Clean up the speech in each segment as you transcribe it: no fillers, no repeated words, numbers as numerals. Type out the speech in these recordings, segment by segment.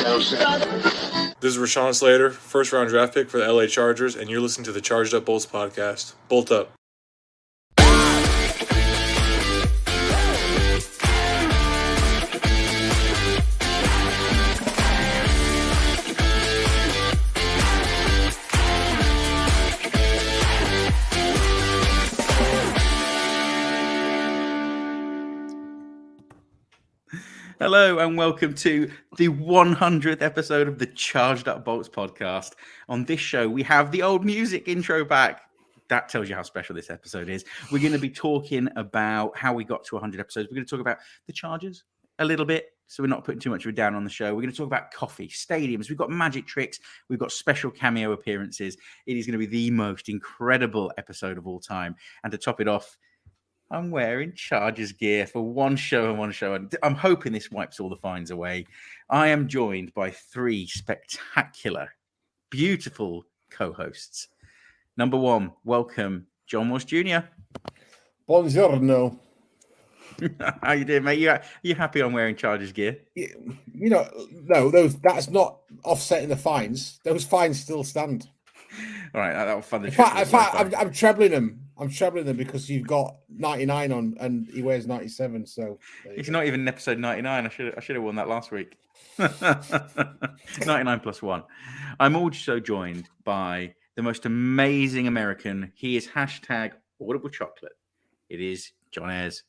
This is Rashawn Slater, first round draft pick for the LA Chargers, and you're listening to the Charged Up Bolts podcast. Bolt up. Hello and welcome to the 100th episode of the Charged Up Bolts podcast. On this show, we have the old music intro back. That tells you how special this episode is. We're going to be talking about how we got to 100 episodes. We're going to talk about the Chargers a little bit, so we're not putting too much of it down on the show. We're going to talk about coffee, stadiums. We've got magic tricks. We've got special cameo appearances. It is going to be the most incredible episode of all time. And to top it off, I'm wearing Chargers gear for one show and one show. And I'm hoping this wipes all the fines away. I am joined by three spectacular, beautiful co-hosts. Number one, welcome, John Morse Jr. Buongiorno. How you doing, mate? You happy I'm wearing Chargers gear? You know, no, that's not offsetting the fines. Those fines still stand. All right, that'll fund the In fact, I'm trebling them. I'm trebling them because you've got 99 on and he wears 97. So it's not even episode 99. I should have won that last week. 99 plus one. I'm also joined by the most amazing American. He is hashtag Audible Chocolate. It is John Ayres.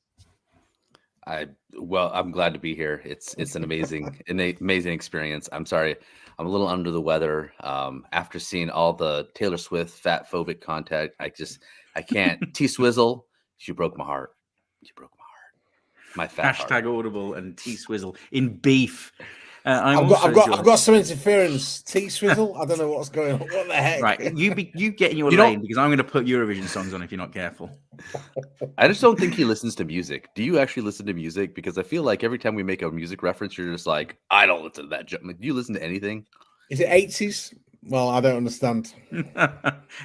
I'm glad to be here. It's an amazing experience. I'm sorry, I'm a little under the weather. After seeing all the Taylor Swift fat phobic content, I can't. T-Swizzle, she broke my heart. My fat hashtag heart. Audible and T-Swizzle in beef. I've got some interference. T-Swizzle. I don't know what's going on. What the heck? Right, you get in your lane because I'm going to put Eurovision songs on if you're not careful. I just don't think he listens to music. Do you actually listen to music? Because I feel like every time we make a music reference, you're just like, I don't listen to that. Do you listen to anything? Is it 80s? Well, I don't understand.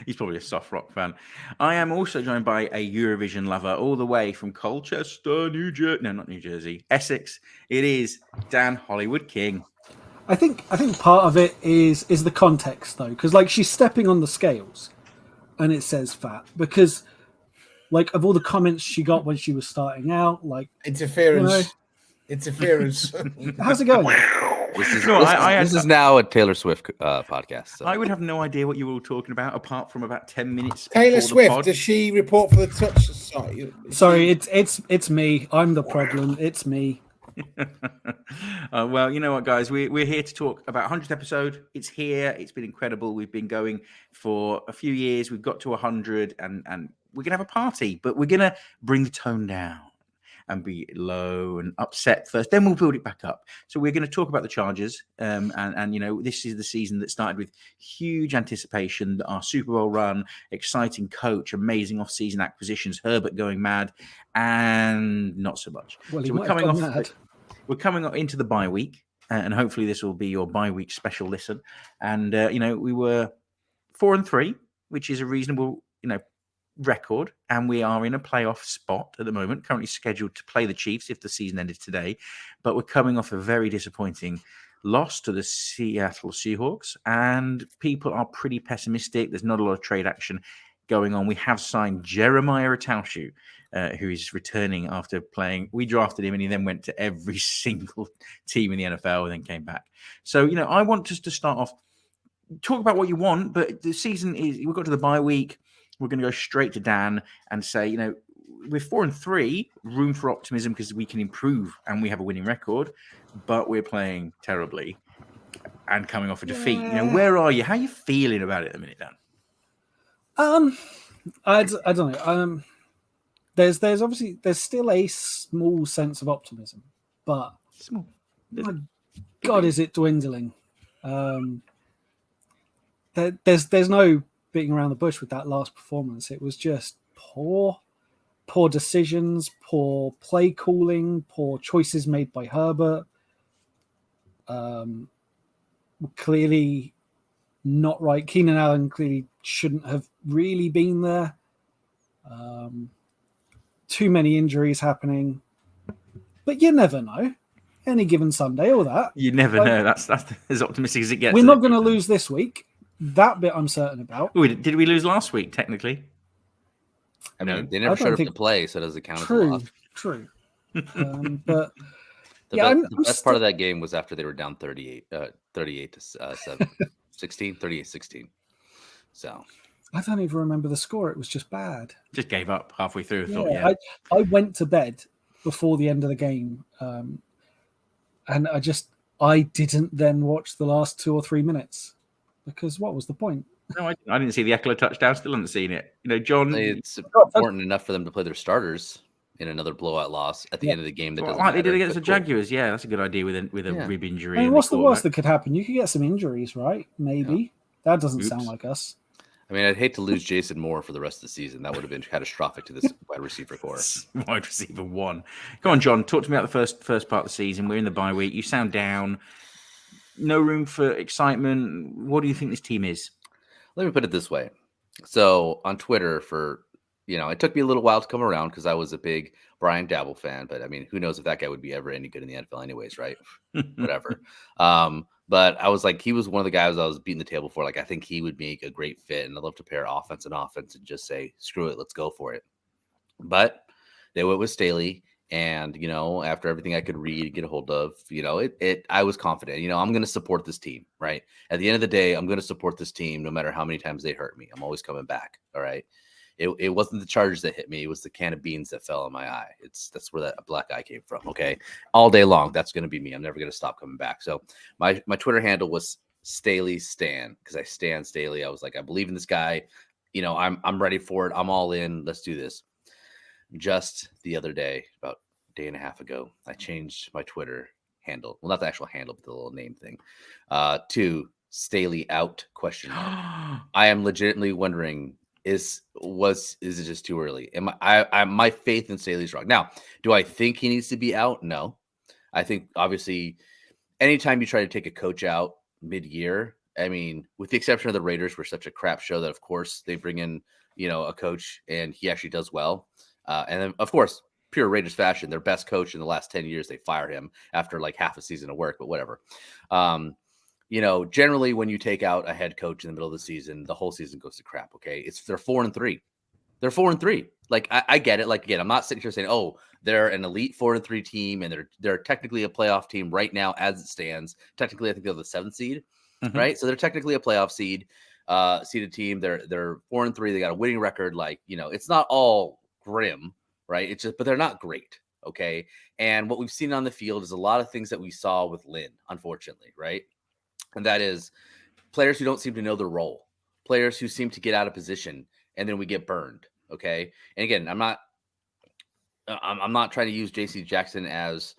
He's probably a soft rock fan. I am also joined by a Eurovision lover all the way from Colchester, New Jersey. No, not New Jersey. Essex. It is Dan Hollywood King. I think part of it is the context though, because like she's stepping on the scales, and it says fat because, like, of all the comments she got when she was starting out, like interference. How's it going? This is now a Taylor Swift podcast. So. I would have no idea what you were all talking about, apart from about 10 minutes. Taylor Swift, does she report for the touch? Sorry, it's me. I'm the problem. It's me. Well, you know what, guys? We're here to talk about 100th episode. It's here. It's been incredible. We've been going for a few years. We've got to 100, and we're going to have a party, but we're going to bring the tone down and be low and upset first. Then we'll build it back up. So we're going to talk about the Chargers. And you know, this is the season that started with huge anticipation, our Super Bowl run, exciting coach, amazing off-season acquisitions, Herbert going mad, and not so much. Well, so we're coming up into the bye week, and hopefully this will be your bye week special listen. And, you know, we were 4-3, which is a reasonable, record, and we are in a playoff spot at the moment, currently scheduled to play the Chiefs if the season ended today, but we're coming off a very disappointing loss to the Seattle Seahawks, and people are pretty pessimistic. There's not a lot of trade action going on. We have signed Jeremiah Attaushu, who is returning after playing. We drafted him and he then went to every single team in the NFL and then came back. So, I want us to start off, talk about what you want, but the season we've got to the bye week. We're going to go straight to Dan and say, we're 4-3, room for optimism because we can improve and we have a winning record, but we're playing terribly and coming off a defeat. Where are you? How are you feeling about it at the minute, Dan? I don't know. There's still a small sense of optimism, but my God, is it dwindling? There's no beating around the bush with that last performance. It was just poor decisions, poor play calling, poor choices made by Herbert. Clearly not right. Keenan Allen clearly shouldn't have really been there. Too many injuries happening, but you never know. any given Sunday, all that. You never Like, know. That's as optimistic as it gets. We're not going to lose this week. That bit I'm certain about. Oh, did we lose last week? Technically, I No. mean, they never I don't showed up think- to play, so does it count as a True, loss? true. But The, Yeah, best, I'm the best still- part of that game was after they were down 38 to 7, 16, 38-16. So I don't even remember the score. It was just bad. just gave up halfway through. Thought, Yeah, I went to bed before the end of the game, and I didn't then watch the last 2 or 3 minutes because what was the point? No, I didn't see the Eckler touchdown. Still haven't seen it. John. it's important enough for them to play their starters in another blowout loss at the Yeah. end of the game. That Well, doesn't like they did matter, against the but cool. Jaguars. Yeah, that's a good idea with a Yeah. rib injury. I mean, and what's the worst quarterback. that could happen? You could get some injuries, right? Maybe. That doesn't sound Oops. like us. I mean, I'd hate to lose Jason Moore for the rest of the season. That would have been catastrophic to this wide receiver core. Wide receiver 1. Go on, John. Talk to me about the first part of the season. We're in the bye week. You sound down. No room for excitement. What do you think this team is? Let me put it this way. So on Twitter it took me a little while to come around because I was a big Brian Dabble fan, but I mean, who knows if that guy would be ever any good in the NFL anyways, right? Whatever. But I was like, he was one of the guys I was beating the table for. Like, I think he would make a great fit, and I'd love to pair offense and just say, screw it, let's go for it. But they went with Staley, and after everything I could read, get a hold of, I was confident. I'm going to support this team, right? At the end of the day, I'm going to support this team no matter how many times they hurt me. I'm always coming back. All right. It wasn't the Chargers that hit me. It was the can of beans that fell in my eye. That's where that black eye came from. Okay. All day long. That's going to be me. I'm never going to stop coming back. So my Twitter handle was Staley Stan because I stan Staley. I was like, I believe in this guy. I'm ready for it. I'm all in. Let's do this. Just the other day, about a day and a half ago, I changed my Twitter handle. Well, not the actual handle, but the little name thing to Staley out ? I am legitimately wondering, is it just too early? My faith in Staley's wrong. Now, do I think he needs to be out? No. I think obviously anytime you try to take a coach out mid-year, I mean, with the exception of the Raiders, we're such a crap show that of course they bring in, a coach and he actually does well. And then of course, pure Raiders fashion, their best coach in the last 10 years, they fire him after like half a season of work, but whatever. Generally when you take out a head coach in the middle of the season, the whole season goes to crap. Okay. They're 4-3. They're 4-3. Like I get it. Like, again, I'm not sitting here saying, oh, they're an elite 4-3 team and they're technically a playoff team right now as it stands. Technically, I think they're the 7th seed, right? So they're technically a playoff seeded team. They're 4-3. They got a winning record. Like, it's not all grim, right? But they're not great. Okay. And what we've seen on the field is a lot of things that we saw with Lynn, unfortunately, right? And that is players who don't seem to know their role, players who seem to get out of position, and then we get burned. Okay. And again, I'm not trying to use JC Jackson as,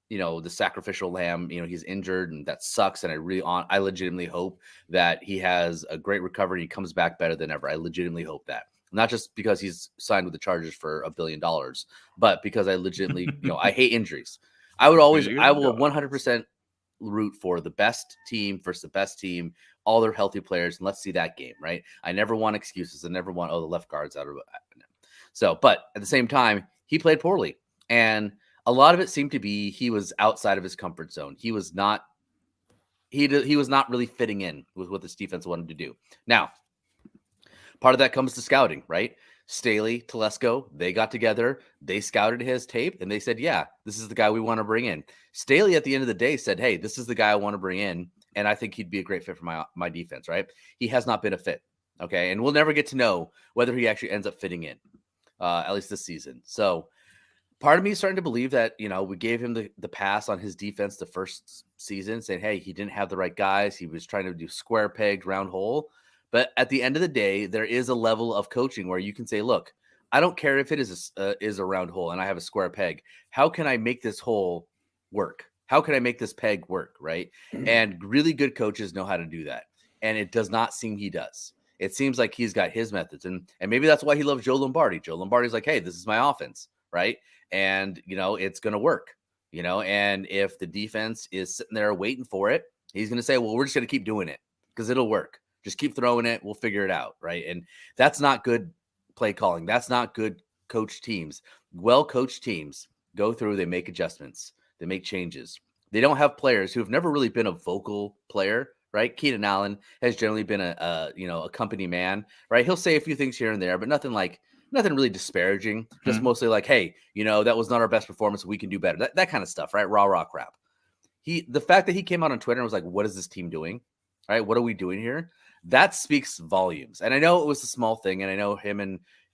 the sacrificial lamb. He's injured and that sucks. And I legitimately hope that he has a great recovery. And he comes back better than ever. I legitimately hope that. Not just because he's signed with the Chargers for $1 billion, but because I legitimately, I hate injuries. I will 100% root for the best team versus the best team, all their healthy players, and let's see that game, right? I never want excuses. I never want, the left guard's out of it. So, but at the same time, he played poorly, and a lot of it seemed to be he was outside of his comfort zone. He was not really fitting in with what this defense wanted to do. Now, part of that comes to scouting, right? Staley, Telesco, they got together, they scouted his tape, and they said, yeah, this is the guy we want to bring in. Staley, at the end of the day, said, hey, this is the guy I want to bring in, and I think he'd be a great fit for my defense, right? He has not been a fit, okay? And we'll never get to know whether he actually ends up fitting in, at least this season. So part of me is starting to believe that, we gave him the pass on his defense the first season, saying, hey, he didn't have the right guys. He was trying to do square peg, round hole. But at the end of the day, there is a level of coaching where you can say, look, I don't care if it is a round hole and I have a square peg. How can I make this hole work? How can I make this peg work, right? And really good coaches know how to do that. And it does not seem he does. It seems like he's got his methods. And maybe that's why he loves Joe Lombardi. Joe Lombardi's like, hey, this is my offense, right? And, it's going to work, and if the defense is sitting there waiting for it, he's going to say, well, we're just going to keep doing it because it'll work. Just keep throwing it. We'll figure it out. Right. And that's not good play calling. That's not good coach teams. Well-coached teams go through, they make adjustments, they make changes. They don't have players who have never really been a vocal player, right? Keenan Allen has generally been a company man, right? He'll say a few things here and there, but nothing really disparaging. Just mostly like, hey, that was not our best performance. We can do better. That kind of stuff, right? Rah crap. The fact that he came out on Twitter and was like, what is this team doing? Right? What are we doing here? That speaks volumes. And I know it was a small thing, and I know him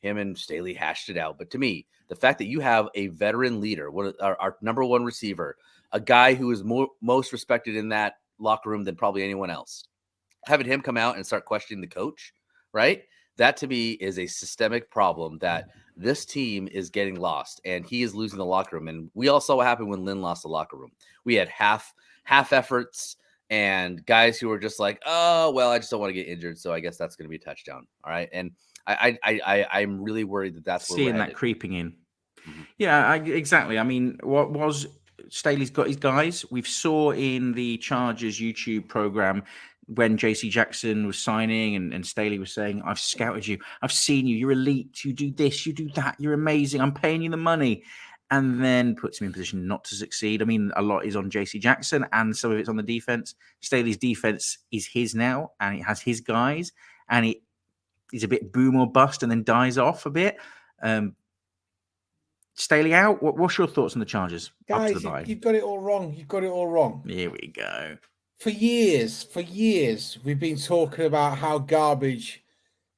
and Staley hashed it out. But to me, the fact that you have a veteran leader, our number one receiver, a guy who is most respected in that locker room than probably anyone else, having him come out and start questioning the coach, right? That to me is a systemic problem that this team is getting lost, and he is losing the locker room. And we all saw what happened when Lynn lost the locker room. We had half efforts and guys who were just like, oh, well, I just don't want to get injured, so I guess that's going to be a touchdown. All right. And I'm really worried that's where seeing that creeping in. Mm-hmm. Yeah, exactly. I mean, what was Staley's got his guys. We've saw in the Chargers YouTube program when JC Jackson was signing and Staley was saying, I've scouted you. I've seen you. You're elite. You do this. You do that. You're amazing. I'm paying you the money. And then puts him in position not to succeed. I mean, a lot is on JC Jackson and some of it's on the defense. Staley's defense is his now, and it has his guys, and it is a bit boom or bust and then dies off a bit. Staley out. What's your thoughts on the Chargers? Guys, you've got it all wrong. You've got it all wrong. Here we go. For years, we've been talking about how garbage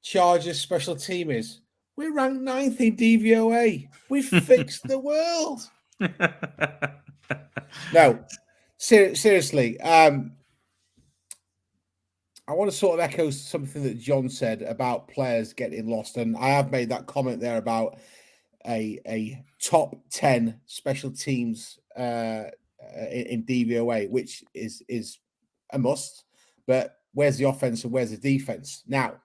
Chargers special team is. We're ranked 9th in DVOA. We've fixed the world. No, seriously. I want to sort of echo something that John said about players getting lost. And I have made that comment there about a top 10 special teams in DVOA, which is a must. But where's the offense and where's the defense? Now,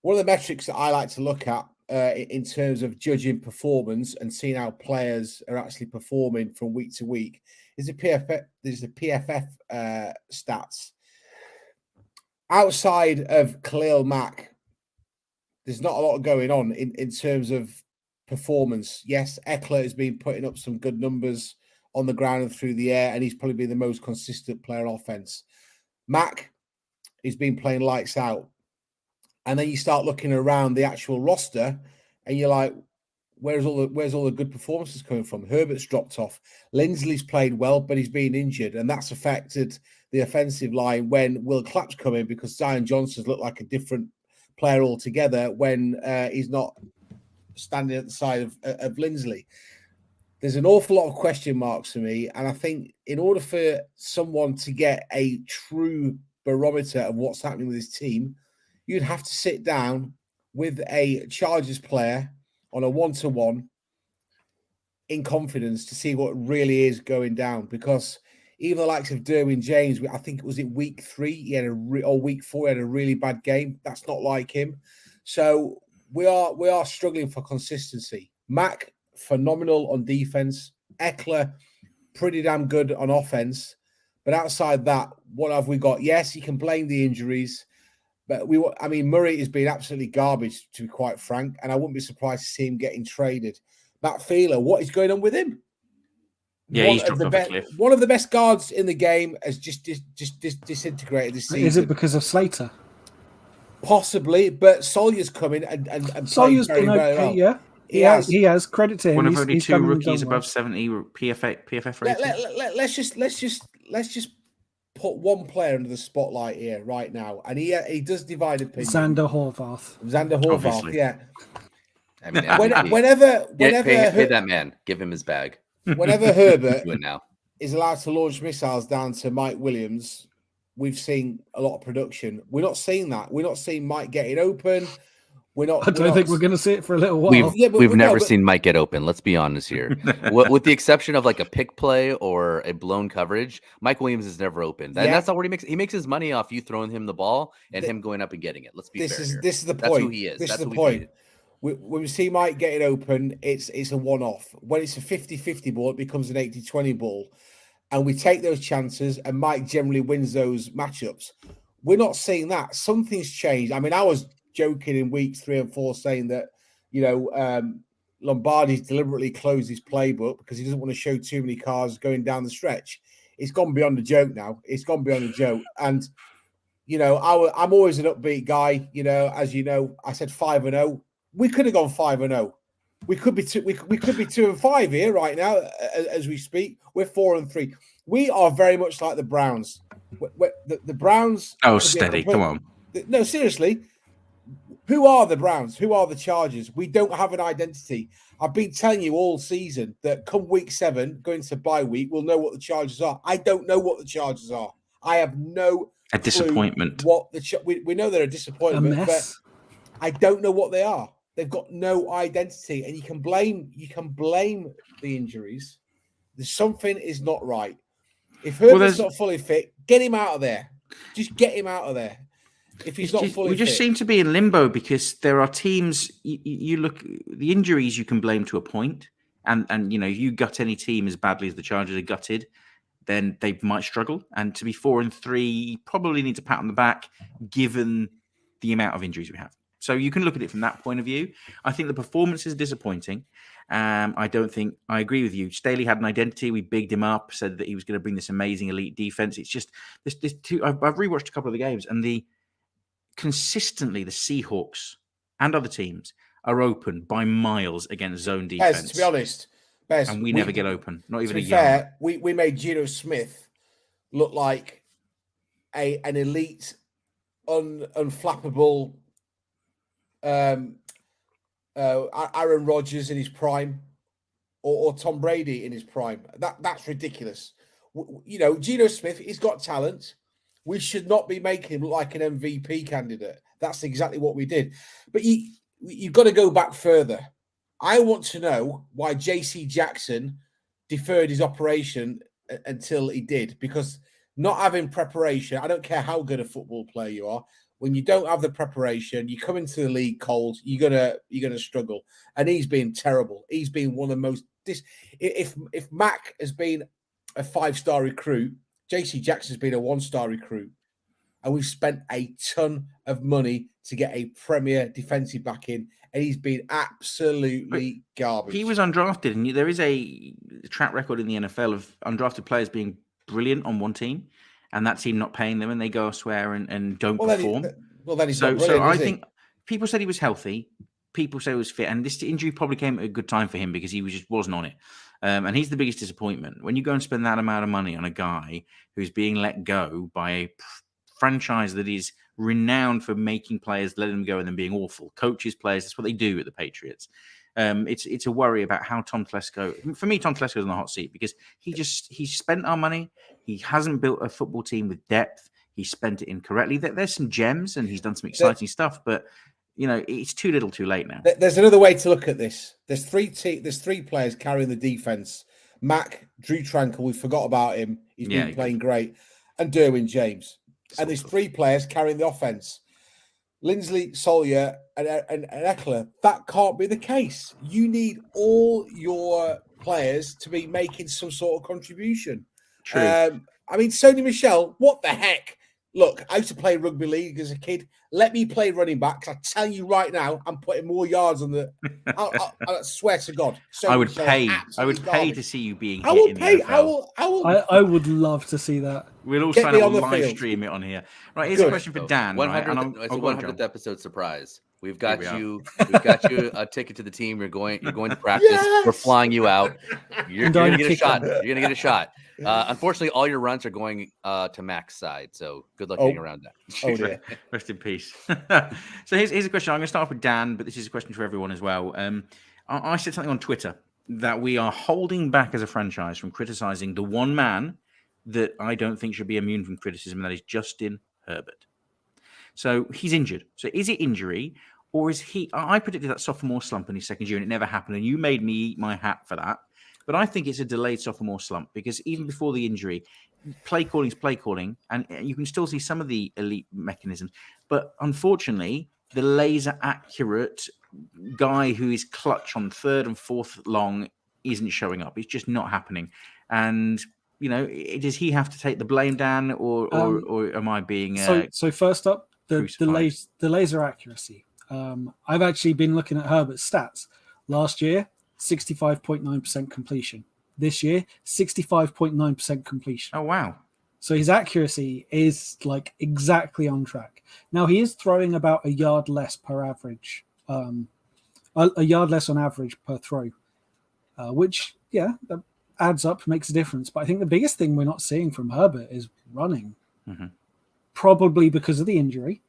one of the metrics that I like to look at in terms of judging performance and seeing how players are actually performing from week to week is the PFF stats. Outside of Khalil Mack, there's not a lot going on in terms of performance. Yes, Eckler has been putting up some good numbers on the ground and through the air, and he's probably been the most consistent player on offense. Mack has been playing lights out. And then you start looking around the actual roster, and you're like, where's all the good performances coming from? Herbert's dropped off. Lindsley's played well, but he's been injured, and that's affected the offensive line when Will Clapp's come in, because Zion Johnson's looked like a different player altogether when he's not standing at the side of Lindsley. There's an awful lot of question marks for me, and I think in order for someone to get a true barometer of what's happening with his team, you'd have to sit down with a Chargers player on a one-to-one in confidence to see what really is going down. Because even the likes of Derwin James, I think it was in week 3, or week 4, he had a really bad game. That's not like him. So we are struggling for consistency. Mack, phenomenal on defense. Eckler, pretty damn good on offense. But outside that, what have we got? Yes, you can blame the injuries. But Murray has been absolutely garbage, to be quite frank, and I wouldn't be surprised to see him getting traded. Matt Feeler, what is going on with him? Yeah, he's dropped off a cliff. One of the best guards in the game has just disintegrated this season. Is it because of Slater? Possibly, but Sawyer's coming and Sawyer's been okay, well. Yeah. He has. Credit to him. One of only 2 rookies above 70 PFF rating. Let's just put one player under the spotlight here right now, and he does divide opinion. Xander Horvath, obviously. Yeah. I mean, whenever pay that man, give him his bag. Whenever Herbert do it now. is allowed to launch missiles down to Mike Williams, we've seen a lot of production. We're not seeing that. We're not seeing Mike getting open. I don't think we're going to see it for a little while. We've never seen Mike get open. Let's be honest here. With the exception of like a pick play or a blown coverage, Mike Williams is never open. And that's not what he makes. He makes his money off you throwing him the ball and him going up and getting it. Let's be fair here. This is the point. That's who he is. This that's is the point. When we see Mike getting open, it's a one-off. When it's a 50-50 ball, it becomes an 80-20 ball. And we take those chances, and Mike generally wins those matchups. We're not seeing that. Something's changed. I mean, I was joking in weeks 3 and 4 saying that, Lombardi's deliberately closed his playbook because he doesn't want to show too many cars going down the stretch. it's gone beyond a joke now. It's gone beyond a joke. And, you know, I'm always an upbeat guy. You know, as you know, I said 5-0. We could have gone 5-0. We could be 2-5 here right now as we speak. We're 4-3. We are very much like the Browns. The Browns. Oh, steady. Come on. No, seriously. Who are the Browns? Who are the Chargers? We don't have an identity. I've been telling you all season that come week 7, going to bye week, we'll know what the Chargers are. I don't know what the Chargers are. I have no a disappointment. What we know they're a disappointment, but I don't know what they are. They've got no identity, and you can blame the injuries. There's something is not right. If Herbert's not fully fit, get him out of there. Just get him out of there. If he's not fully we just fit. seem to be in limbo because there are teams. You look the injuries you can blame to a point, and you know you gut any team as badly as the Chargers are gutted, then they might struggle. And to be 4-3, you probably need to pat on the back given the amount of injuries we have. So you can look at it from that point of view. I think the performance is disappointing. I don't think I agree with you. Staley had an identity. We bigged him up, said that he was going to bring this amazing elite defense. It's just this two. I've rewatched a couple of the games, and consistently the Seahawks and other teams are open by miles against zone defense. Bez, to be honest, and we never get open. Not even to a be yard. fair, we made Geno Smith look like an elite, unflappable Aaron Rodgers in his prime, or Tom Brady in his prime. That's ridiculous. You know, Geno Smith, he's got talent. We should not be making him look like an MVP candidate. That's exactly what we did. But you've got to go back further. I want to know why J.C. Jackson deferred his operation until he did, because not having preparation, I don't care how good a football player you are, when you don't have the preparation, you come into the league cold, you're gonna struggle. And he's been terrible. He's been one of the most. If Mac has been a 5-star recruit, JC Jackson's been a 1-star recruit, and we've spent a ton of money to get a premier defensive back in, and he's been absolutely garbage. He was undrafted, and there is a track record in the NFL of undrafted players being brilliant on one team, and that team not paying them, and they go elsewhere and don't perform. Then he's so. not brilliant, So I is he? think people said he was healthy. People say he was fit, and this injury probably came at a good time for him because he just wasn't on it. And he's the biggest disappointment. When you go and spend that amount of money on a guy who's being let go by a franchise that is renowned for making players, letting them go and then being awful. Coaches, players, that's what they do at the Patriots. It's a worry about how Tom Telesco. For me, Tom Telesco's on the hot seat because he spent our money. He hasn't built a football team with depth. He spent it incorrectly. There's some gems and he's done some exciting stuff, but you know, it's too little too late now. There's another way to look at this. There's three players carrying the defense. Mac, Drew Tranquil, we forgot about him. He's been playing great. And Derwin James. And there's 3 players carrying the offense. Lindsley, Sawyer, and Eckler. That can't be the case. You need all your players to be making some sort of contribution. True. I mean, Sony Michel, what the heck? Look, I used to play rugby league as a kid. Let me play running back. 'Cause I tell you right now, I'm putting more yards on the. I swear to God, I would pay to see you being. I will pay. I will. I would love to see that. We'll all sign up and live stream it on here. Right, here's a question for Dan. 100th, it's a 100th episode surprise. We've got you. We've got you a ticket to the team. You're going to practice. Yes! We're flying you out. You're going to get a shot. You're going to get a shot. Unfortunately, all your runs are going to Mac's side. So good luck getting around that. Oh, dear. Rest in peace. So here's a question. I'm going to start off with Dan, but this is a question for everyone as well. I said something on Twitter that we are holding back as a franchise from criticizing the one man that I don't think should be immune from criticism, and that is Justin Herbert. So he's injured. So is it injury, or is he? I predicted that sophomore slump in his second year, and it never happened. And you made me eat my hat for that. But I think it's a delayed sophomore slump because even before the injury, play calling is play calling, and you can still see some of the elite mechanisms. But unfortunately, the laser accurate guy who is clutch on 3rd and 4th long isn't showing up. It's just not happening. And you know, does he have to take the blame, Dan, or am I being so first up, the laser accuracy. I've actually been looking at Herbert's stats last year. 65.9% completion. this year, 65.9% completion. Oh, wow. So his accuracy is like exactly on track. Now he is throwing about a yard less per average, a yard less on average per throw, which, yeah, that adds up, makes a difference. But I think the biggest thing we're not seeing from Herbert is running, probably because of the injury.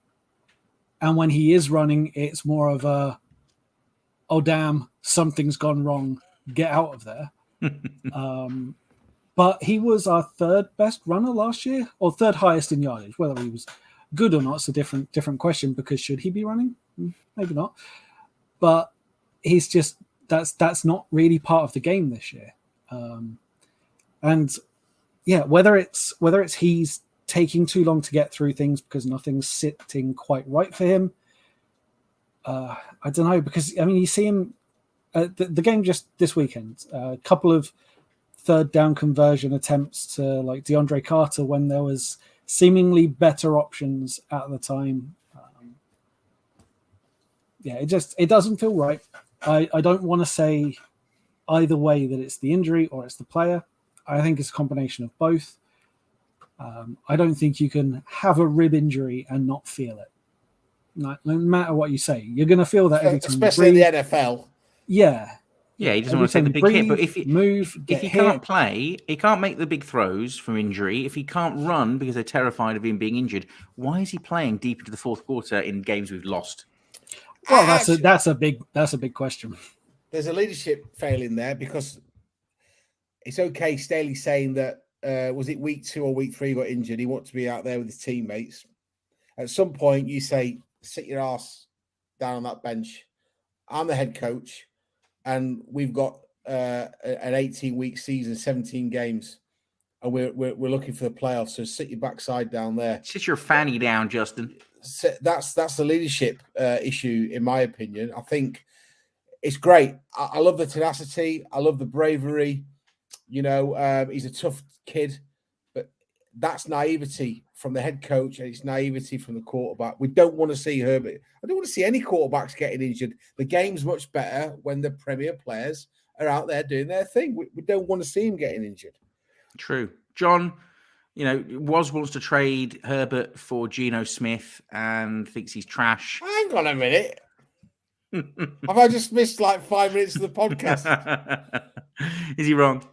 And when he is running, it's more of a, oh, damn, something's gone wrong. Get out of there. But he was our third best runner last year, or third highest in yardage. Whether he was good or not is a different question, because should he be running? Maybe not. But he's just, that's not really part of the game this year. And yeah, whether it's he's taking too long to get through things because nothing's sitting quite right for him. I don't know, because I mean, you see him the game just this weekend, a couple of third down conversion attempts to like DeAndre Carter when there was seemingly better options at the time. It doesn't feel right. I don't want to say either way that it's the injury or it's the player. I think it's a combination of both. I don't think you can have a rib injury and not feel it. No matter what you say, you're going to feel that every time, especially in the NFL. Yeah, he doesn't want to take the big hit. But if he can't play, he can't make the big throws from injury. If he can't run because they're terrified of him being injured, why is he playing deep into the fourth quarter in games we've lost? Well, that's a big question. There's a leadership failing there, because it's okay Staley saying that was it week 2 or week 3 got injured. He wants to be out there with his teammates. At some point, you say, sit your ass down on that bench. I'm the head coach, and we've got an 18-week season, 17 games, and we're looking for the playoffs. So sit your backside down there. Sit your fanny down, Justin. That's the leadership issue, in my opinion. I think it's great. I love the tenacity. I love the bravery. You know, he's a tough kid, but that's naivety from the head coach, and it's naivety from the quarterback. We don't want to see Herbert. I don't want to see any quarterbacks getting injured. The game's much better when the premier players are out there doing their thing. We don't want to see him getting injured. True. John, you know, wants to trade Herbert for Geno Smith and thinks he's trash. Hang on a minute. Have I just missed like 5 minutes of the podcast? Is he wrong?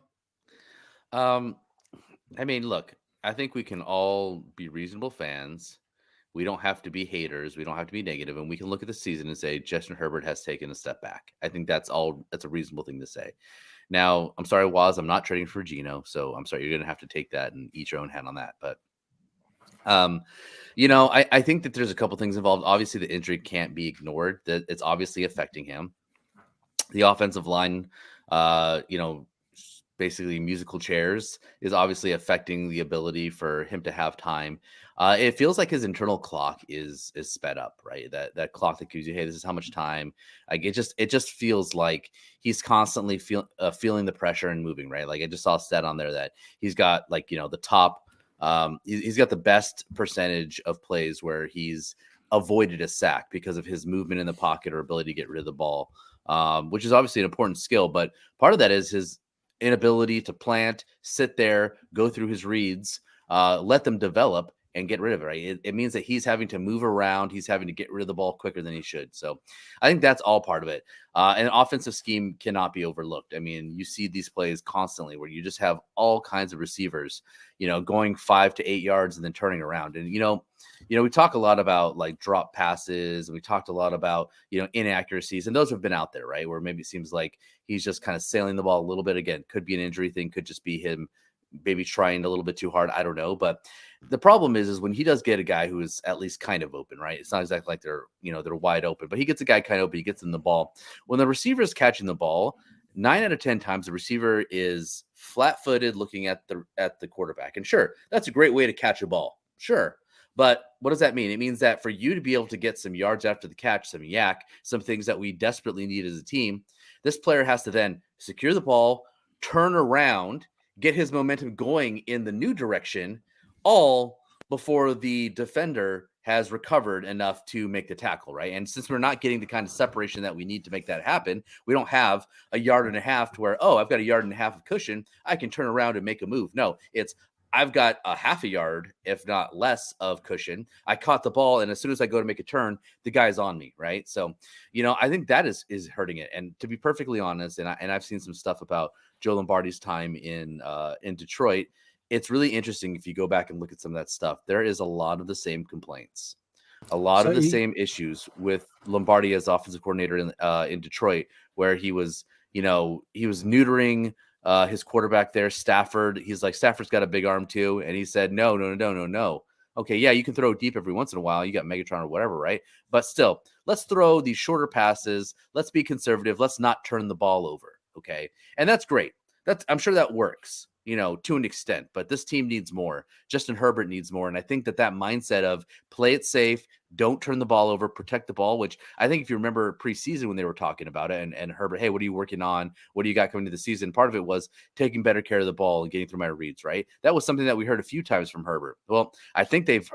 I mean, look, I think we can all be reasonable fans. We don't have to be haters. We don't have to be negative, and we can look at the season and say Justin Herbert has taken a step back. I think that's a reasonable thing to say. Now, I'm sorry, Waz, I'm not trading for Geno, so I'm sorry, you're going to have to take that and eat your own hat on that. But, you know, I think that there's a couple things involved. Obviously, the injury can't be ignored. That it's obviously affecting him. The offensive line, you know, basically musical chairs, is obviously affecting the ability for him to have time. It feels like his internal clock is sped up, right? That clock that gives you, hey, this is how much time. Like it just feels like he's constantly feeling the pressure and moving, right? Like I just saw a stat on there that he's got, like, you know, the top, he's got the best percentage of plays where he's avoided a sack because of his movement in the pocket or ability to get rid of the ball, which is obviously an important skill. But part of that is his inability to plant, sit there, go through his reads, let them develop and get rid of it, right? It means that he's having to move around. He's having to get rid of the ball quicker than he should. So I think that's all part of it. And offensive scheme cannot be overlooked. I mean, you see these plays constantly where you just have all kinds of receivers, you know, going 5 to 8 yards and then turning around. And, you know, we talk a lot about like drop passes, and we talked a lot about, you know, inaccuracies, and those have been out there, right? Where maybe it seems like he's just kind of sailing the ball a little bit. Again, could be an injury thing, could just be him maybe trying a little bit too hard. I don't know. But the problem is when he does get a guy who is at least kind of open, right? It's not exactly like they're wide open, but he gets a guy kind of open, he gets in the ball. When the receiver is catching the ball, 9 out of 10 times the receiver is flat-footed looking at the quarterback. And sure, that's a great way to catch a ball. Sure. But what does that mean? It means that for you to be able to get some yards after the catch, some yak, some things that we desperately need as a team, this player has to then secure the ball, turn around, get his momentum going in the new direction, all before the defender has recovered enough to make the tackle, right? And since we're not getting the kind of separation that we need to make that happen, we don't have a yard and a half to where, oh, I've got a yard and a half of cushion, I can turn around and make a move. No, it's I've got a half a yard, if not less, of cushion. I caught the ball, and as soon as I go to make a turn, the guy's on me, right? So, I think that is hurting it. And to be perfectly honest, and I've seen some stuff about Joe Lombardi's time in Detroit. It's really interesting if you go back and look at some of that stuff. There is a lot of the same complaints, a lot of the same issues with Lombardi as offensive coordinator in Detroit, where he was neutering his quarterback there, Stafford. He's like, Stafford's got a big arm too, and he said, no. Okay, yeah, you can throw deep every once in a while. You got Megatron or whatever, right? But still, let's throw these shorter passes. Let's be conservative. Let's not turn the ball over. Okay, and that's great. I'm sure that works, to an extent, but this team needs more. Justin Herbert needs more. And I think that mindset of play it safe, don't turn the ball over, protect the ball, which I think if you remember preseason when they were talking about it and Herbert, hey, what are you working on? What do you got coming to the season? Part of it was taking better care of the ball and getting through my reads, right? That was something that we heard a few times from Herbert. Well, I think they've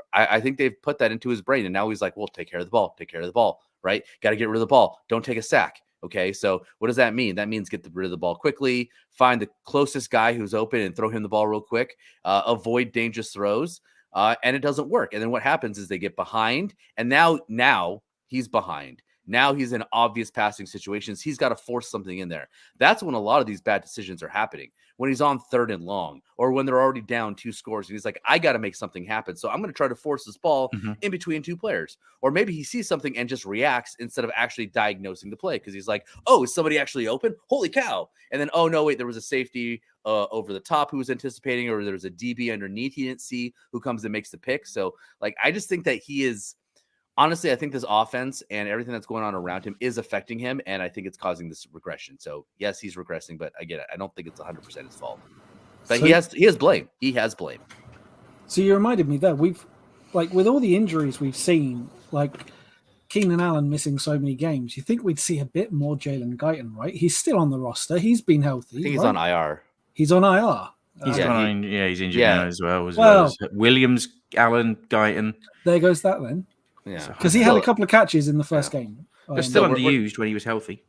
put that into his brain. And now he's like, well, take care of the ball, right? Got to get rid of the ball. Don't take a sack. Okay, so what does that mean? That means get rid of the ball quickly, find the closest guy who's open and throw him the ball real quick, avoid dangerous throws, and it doesn't work. And then what happens is they get behind, and now he's behind. Now he's in obvious passing situations. He's got to force something in there. That's when a lot of these bad decisions are happening. When he's on 3rd and long, or when they're already down 2 scores, and he's like, I got to make something happen. So I'm going to try to force this ball in between 2 players. Or maybe he sees something and just reacts instead of actually diagnosing the play, because he's like, oh, is somebody actually open? Holy cow. And then, oh, no, wait, there was a safety over the top who was anticipating, or there was a DB underneath he didn't see who comes and makes the pick. So, I just think that he is – honestly, I think this offense and everything that's going on around him is affecting him, and I think it's causing this regression. So, yes, he's regressing, but I get it. I don't think it's 100% his fault. But so, he has blame. He has blame. So you reminded me that we've, with all the injuries we've seen, Keenan Allen missing so many games, you think we'd see a bit more Jalen Guyton, right? He's still on the roster. He's been healthy. I think he's on IR. He's on IR. He's he's injured now as well. As Williams, Allen, Guyton. There goes that then. Yeah, because he had a couple of catches in the first game. They're still underused when he was healthy.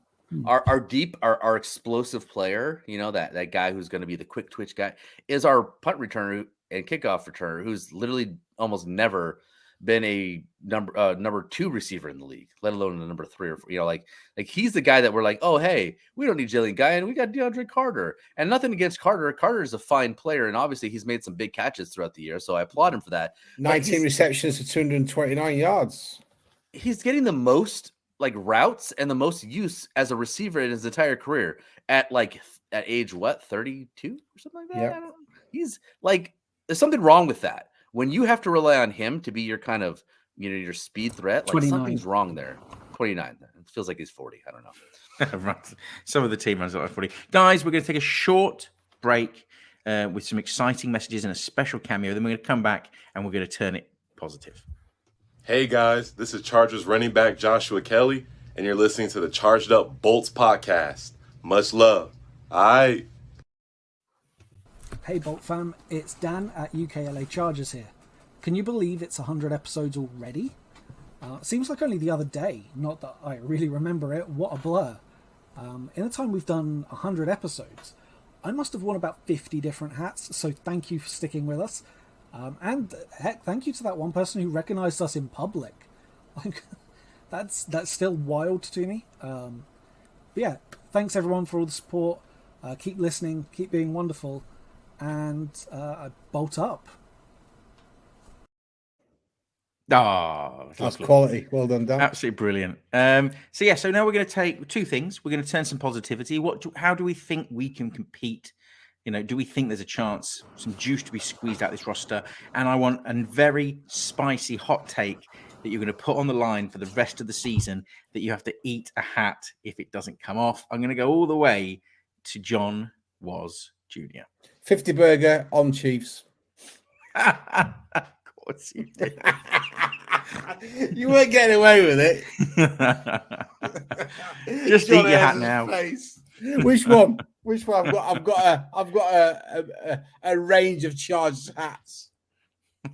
Our explosive player, that guy who's going to be the quick twitch guy, is our punt returner and kickoff returner, who's literally almost never been a number 2 receiver in the league, let alone a number 3 or 4. He's the guy that we're like, oh, hey, we don't need Jalen Guyton, we got DeAndre Carter. And nothing against Carter. Carter is a fine player, and obviously he's made some big catches throughout the year, so I applaud him for that. 19 receptions for 229 yards. He's getting the most routes and the most use as a receiver in his entire career at age 32 or something like that. Yep. I don't know. He's there's something wrong with that. When you have to rely on him to be your kind of, your speed threat, 29. Something's wrong there. 29. It feels like he's 40. I don't know. Right. Some of the team runs like 40. Guys, we're going to take a short break with some exciting messages and a special cameo. Then we're going to come back and we're going to turn it positive. Hey guys, this is Chargers running back Joshua Kelley, and you're listening to the Charged Up Bolts podcast. Much love. All right. Hey Bolt fam, it's Dan at UKLA Chargers here. Can you believe it's 100 episodes already? Seems like only the other day, not that I really remember it. What a blur. In the time we've done 100 episodes, I must have worn about 50 different hats, so thank you for sticking with us. And heck, thank you to that one person who recognized us in public. That's still wild to me. But yeah, thanks everyone for all the support. Keep listening, keep being wonderful. And bolt up. That's quality. Well done, Dan. Absolutely brilliant. So now we're going to take 2 things. We're going to turn some positivity. How do we think we can compete? Do we think there's a chance, some juice to be squeezed out this roster? And I want a very spicy hot take that you're going to put on the line for the rest of the season, that you have to eat a hat if it doesn't come off. I'm going to go all the way to John Was Jr. 50 burger on Chiefs. Of course you did. You weren't getting away with it. Just eat your hat now. Face. Which one? I've got a range of Chargers hats.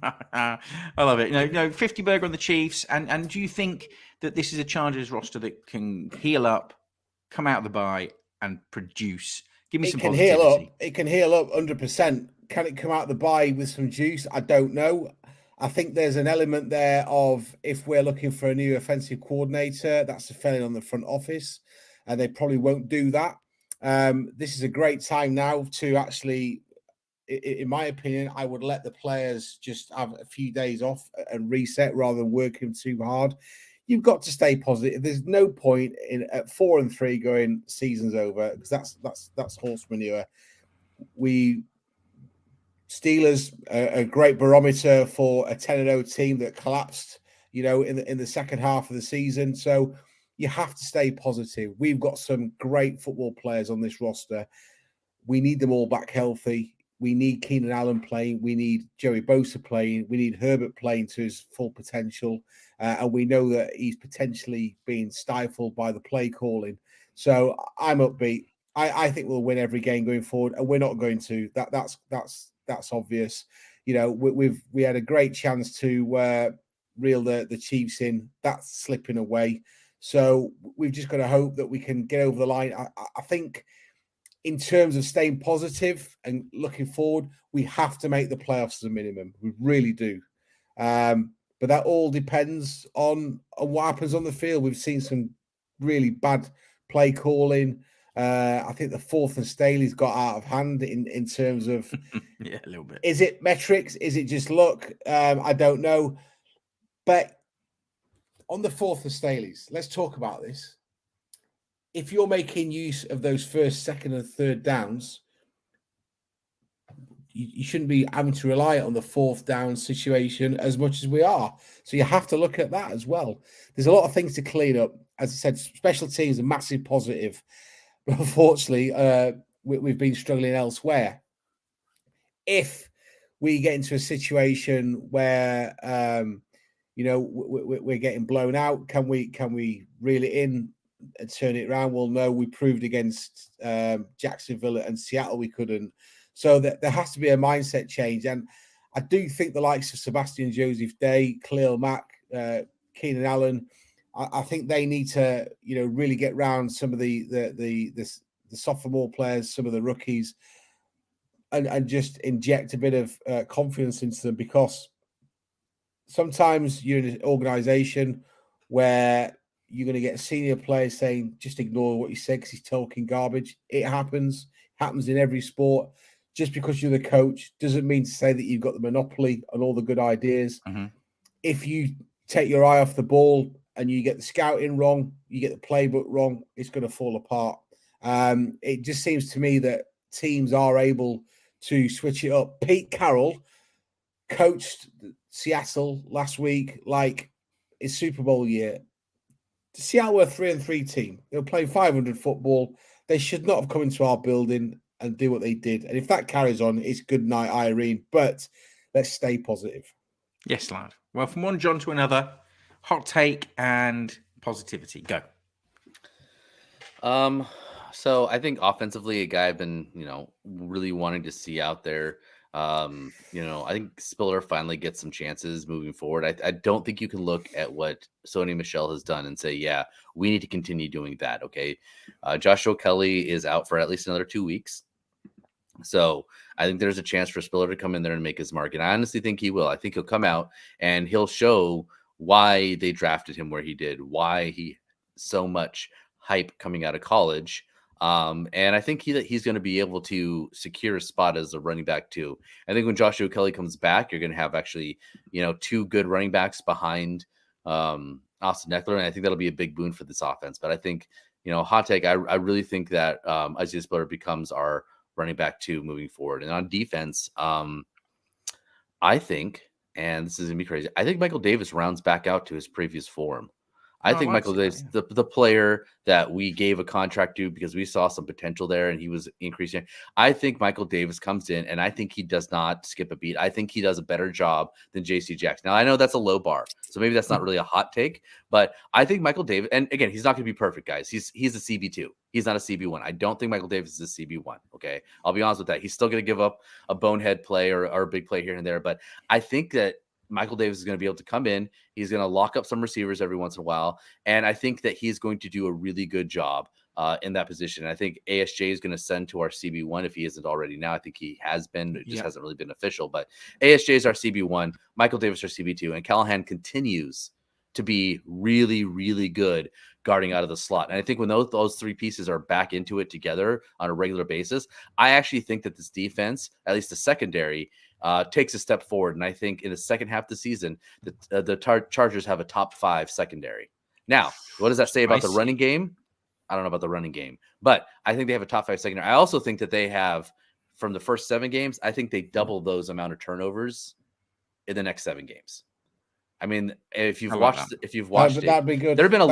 I love it. You know, 50 burger on the Chiefs. And do you think that this is a Chargers roster that can heal up, come out of the bye, and produce? Give me some positivity. It can heal up 100%. Can it come out the bye with some juice? I don't know. I think there's an element there of if we're looking for a new offensive coordinator, that's a failing on the front office, and they probably won't do that. This is a great time now to actually, in my opinion, I would let the players just have a few days off and reset rather than working too hard. You've got to stay positive. There's no point in at 4-3 going season's over, because that's horse manure. Steelers a great barometer for a 10-0 team that collapsed, in the second half of the season. So you have to stay positive. We've got some great football players on this roster. We need them all back healthy. We need Keenan Allen playing. We need Joey Bosa playing. We need Herbert playing to his full potential. And we know that he's potentially being stifled by the play calling. So I'm upbeat. I think we'll win every game going forward, and we're not going to. That's obvious. We had a great chance to reel the Chiefs in. That's slipping away. So we've just got to hope that we can get over the line. I think in terms of staying positive and looking forward, we have to make the playoffs as a minimum. We really do. But that all depends on what happens on the field. We've seen some really bad play calling. I think the 4th and Staley's got out of hand in terms of yeah, a little bit. Is it metrics? Is it just luck? I don't know. But on the 4th and Staley's, let's talk about this. If you're making use of those first, second, and third downs, you shouldn't be having to rely on the 4th down situation as much as we are. So you have to look at that as well. There's a lot of things to clean up. As I said, special teams are massive positive. But unfortunately, we've been struggling elsewhere. If we get into a situation where, we're getting blown out, can we reel it in and turn it around? Well, no, we proved against Jacksonville and Seattle we couldn't. So that there has to be a mindset change. And I do think the likes of Sebastian Joseph Day, Khalil Mack, Keenan Allen, I think they need to, really get round some of the sophomore players, some of the rookies, and just inject a bit of confidence into them, because sometimes you're in an organization where you're going to get a senior player saying, just ignore what he said because he's talking garbage. It happens in every sport. Just because you're the coach doesn't mean to say that you've got the monopoly on all the good ideas. Mm-hmm. If you take your eye off the ball and you get the scouting wrong, you get the playbook wrong, it's going to fall apart. It just seems to me that teams are able to switch it up. Pete Carroll coached Seattle last week like it's Super Bowl year. Seattle were a 3-3 team. They were playing 500 football. They should not have come into our building and do what they did. And if that carries on, it's good night, Irene. But let's stay positive. Yes, lad. Well, from one John to another, hot take and positivity. Go. So I think offensively, a guy I've been, really wanting to see out there. I think Spiller finally gets some chances moving forward. I don't think you can look at what Sony Michel has done and say, yeah, we need to continue doing that. Okay. Joshua Kelley is out for at least another 2 weeks. So I think there's a chance for Spiller to come in there and make his mark. And I honestly think he will. I think he'll come out and he'll show why they drafted him where he did, why he so much hype coming out of college. And I think he's going to be able to secure a spot as a running back too. I think when Joshua Kelley comes back, you're going to have actually, 2 good running backs behind Austin Eckler. And I think that'll be a big boon for this offense. But I think, hot take, I really think that Isaiah Spiller becomes our running back 2 moving forward. And on defense, I think, and this is going to be crazy, I think Michael Davis rounds back out to his previous form. I No, think I'd like Michael to see Davis, that, the player that we gave a contract to because we saw some potential there and he was increasing. I think Michael Davis comes in and I think he does not skip a beat. I think he does a better job than JC Jackson. Now, I know that's a low bar, so maybe that's not really a hot take, but I think Michael Davis, and again, he's not going to be perfect, guys. He's a CB2. He's not a CB1. I don't think Michael Davis is a CB1, okay? I'll be honest with that. He's still going to give up a bonehead play or a big play here and there, but I think that Michael Davis is going to be able to come in. He's going to lock up some receivers every once in a while. And I think that he's going to do a really good job in that position. And I think ASJ is going to send to our CB1 if he isn't already now. I think he has been. It just hasn't really been official. But ASJ is our CB1, Michael Davis our CB2, and Callahan continues to be really, really good guarding out of the slot. And I think when those three pieces are back into it together on a regular basis, I actually think that this defense, at least the secondary, takes a step forward. And I think in the second half of the season, the Chargers have a top 5 secondary. Now, what does that say about the running game? I don't know about the running game, but I think they have a top 5 secondary. I also think that they have, from the first 7 games, I think they double those amount of turnovers in the next 7 games. I mean, if you've watched that'd be good. There have been a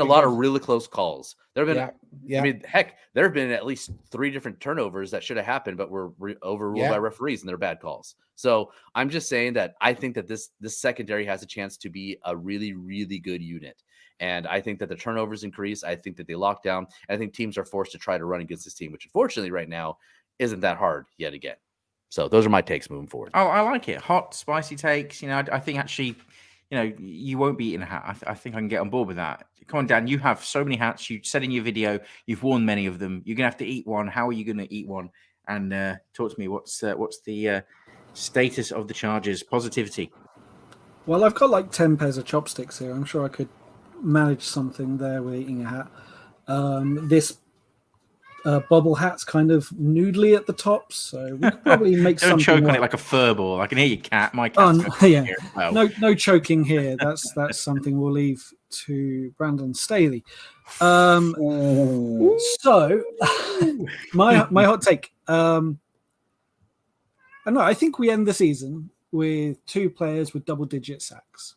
lot of really close calls. There have been, yeah. I mean, heck, there have been at least 3 different turnovers that should have happened, but were overruled by referees, and they're bad calls. So I'm just saying that I think that this secondary has a chance to be a really, really good unit. And I think that the turnovers increase. I think that they lock down. I think teams are forced to try to run against this team, which unfortunately right now isn't that hard yet again. So those are my takes moving forward. Oh, I like it. Hot, spicy takes. You know, I think actually, you know, you won't be eating a hat. I think I can get on board with that. Come on, Dan. You have so many hats. You said in your video you've worn many of them. You're gonna have to eat one. How are you gonna eat one? And talk to me. What's the status of the Chargers? Positivity. Well, I've got like 10 pairs of chopsticks here. I'm sure I could manage something there with eating a hat. This bobble hat's kind of noodly at the top, so we could probably make Don't something. choke on like it like a fur ball. I can hear your cat. My cat. yeah. No choking here. That's something we'll leave to Brandon Staley. So my hot take. I think we end the season with 2 players with double-digit sacks.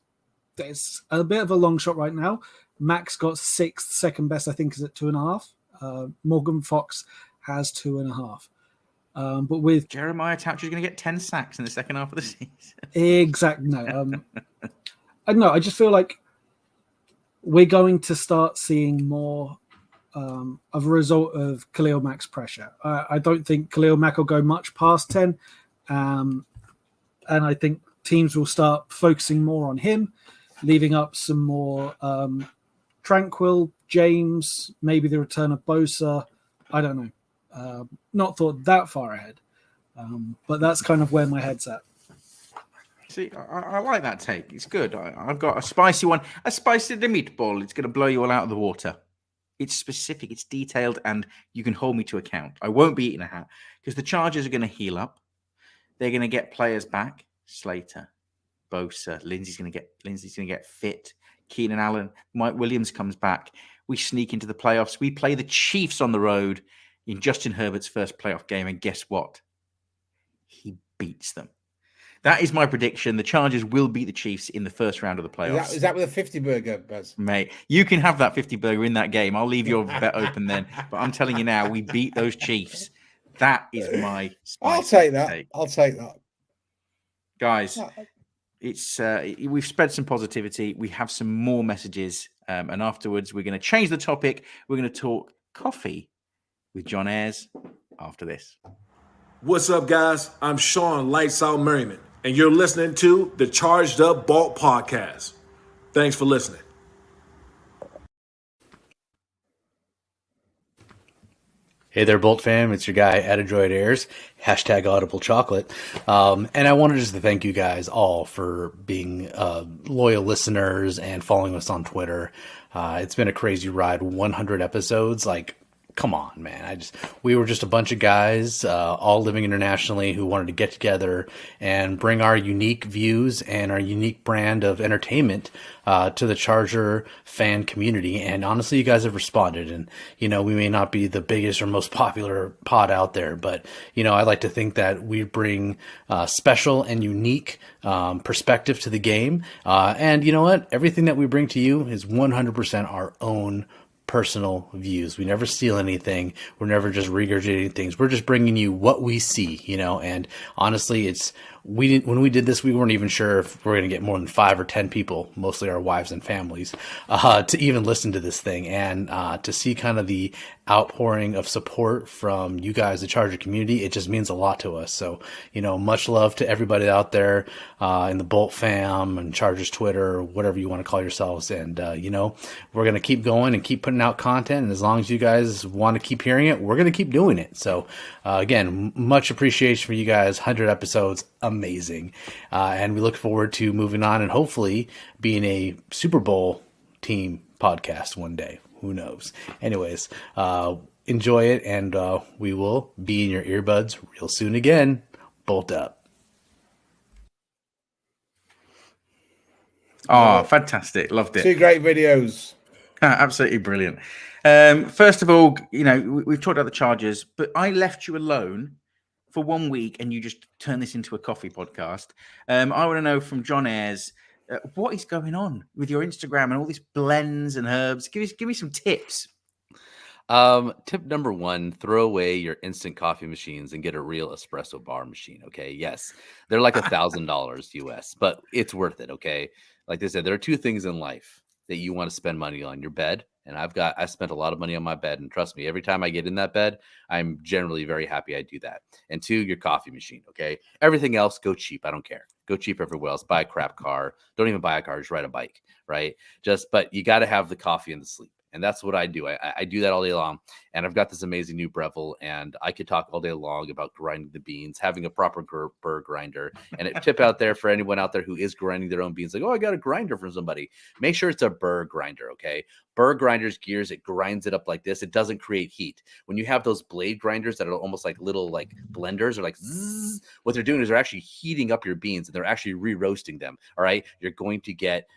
There's a bit of a long shot right now. Max got 6th, second best I think is at 2.5. Morgan Fox has 2.5. But with Jeremiah Toucher's going to get 10 sacks in the second half of the season. Exactly. No. I don't know. I just feel like we're going to start seeing more of a result of Khalil Mack's pressure. I don't think Khalil Mack will go much past 10. And I think teams will start focusing more on him, leaving up some more Tranquil, James, maybe the return of Bosa. I don't know. Not thought that far ahead. But that's kind of where my head's at. See, I like that take. It's good. I've got a spicy one. A spicy meatball. It's going to blow you all out of the water. It's specific. It's detailed, and you can hold me to account. I won't be eating a hat because the Chargers are going to heal up. They're going to get players back. Slater, Bosa, Lindsay's going to get fit. Keenan Allen, Mike Williams comes back. We sneak into the playoffs. We play the Chiefs on the road in Justin Herbert's first playoff game, and guess what? He beats them. That is my prediction. The Chargers will beat the Chiefs in the first round of the playoffs. Is that with a 50 burger, Buzz? Mate, you can have that 50 burger in that game. I'll leave your bet open then. But I'm telling you now, we beat those Chiefs. That is my I'll take that. take. I'll take that. Guys, it's we've spread some positivity. We have some more messages. And afterwards, we're going to change the topic. We're going to talk coffee with John Ayres after this. What's up, guys? I'm Shawne Lights Out Merriman, and you're listening to the Charged Up Bolt Podcast. Thanks for listening. Hey there, Bolt fam. It's your guy, Adadroid Ayres, #Audible Chocolate. And I wanted just to thank you guys all for being loyal listeners and following us on Twitter. It's been a crazy ride, 100 episodes. Like, come on, man. We were just a bunch of guys, all living internationally, who wanted to get together and bring our unique views and our unique brand of entertainment to the Charger fan community. And honestly, you guys have responded. And, we may not be the biggest or most popular pod out there, but, I like to think that we bring special and unique perspective to the game. And you know what? Everything that we bring to you is 100% our own personal views. We never steal anything. We're never just regurgitating things. We're just bringing you what we see, and honestly, when we did this, we weren't even sure if we're going to get more than 5 or 10 people, mostly our wives and families, to even listen to this thing. And to see kind of the outpouring of support from you guys, the Charger community, it just means a lot to us. So, much love to everybody out there in the Bolt fam and Chargers Twitter, or whatever you want to call yourselves. And, we're going to keep going and keep putting out content. And as long as you guys want to keep hearing it, we're going to keep doing it. So, again, much appreciation for you guys. 100 episodes. Amazing. And we look forward to moving on and hopefully being a Super Bowl team podcast one day. Who knows? Anyways, enjoy it, and we will be in your earbuds real soon again. Bolt up. Oh, fantastic. Loved it. 2 great videos. Absolutely brilliant. First of all, we've talked about the Chargers, but I left you alone for 1 week and you just turned this into a coffee podcast. I want to know from John Ayres, what is going on with your Instagram and all these blends and herbs? Give me some tips. Tip number 1, throw away your instant coffee machines and get a real espresso bar machine. Okay. Yes. They're like $1,000 US, but it's worth it. Okay. Like they said, there are 2 things in life that you want to spend money on: your bed. And I spent a lot of money on my bed, and trust me, every time I get in that bed, I'm generally very happy I do that. And 2, your coffee machine. Okay. Everything else, go cheap. I don't care. Go cheap everywhere else. Buy a crap car. Don't even buy a car. Just ride a bike. Right. But you got to have the coffee and the sleep. And that's what I do. I do that all day long. And I've got this amazing new Breville, and I could talk all day long about grinding the beans, having a proper burr grinder. And a tip out there for anyone out there who is grinding their own beans, like, oh, I got a grinder from somebody. Make sure it's a burr grinder, okay? Burr grinders gears, it grinds it up like this. It doesn't create heat. When you have those blade grinders that are almost like little like blenders or like zzz, what they're doing is they're actually heating up your beans and they're actually re-roasting them, all right? You're going to get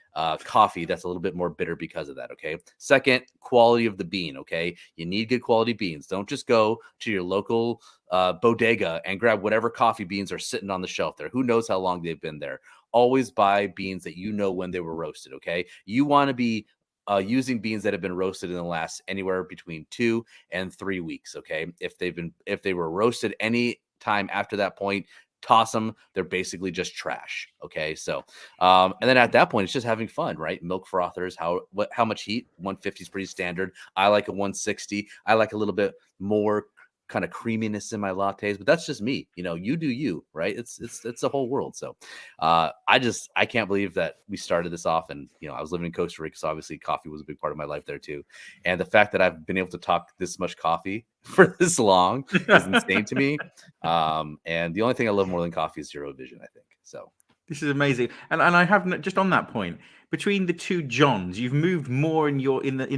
coffee that's a little bit more bitter because of that, okay? Second, quality of the bean, okay? You need good quality beans. Don't just go to your local bodega and grab whatever coffee beans are sitting on the shelf there. Who knows how long they've been there? Always buy beans that you know when they were roasted, okay? You want to be using beans that have been roasted in the last anywhere between 2 and 3 weeks, okay? If they were roasted any time after that point, toss them. They're basically just trash. Okay. So, and then at that point, it's just having fun, right? Milk frothers, how much heat? 150 is pretty standard. I like a 160. I like a little bit more kind of creaminess in my lattes, but that's just me. You do you, right? It's a whole world. So I can't believe that we started this off, and I was living in Costa Rica, so obviously coffee was a big part of my life there too. And the fact that I've been able to talk this much coffee for this long is insane to me. And the only thing I love more than coffee is Zero Vision, I think. So this is amazing. And I have just on that point, between the 2 Johns, you've moved more in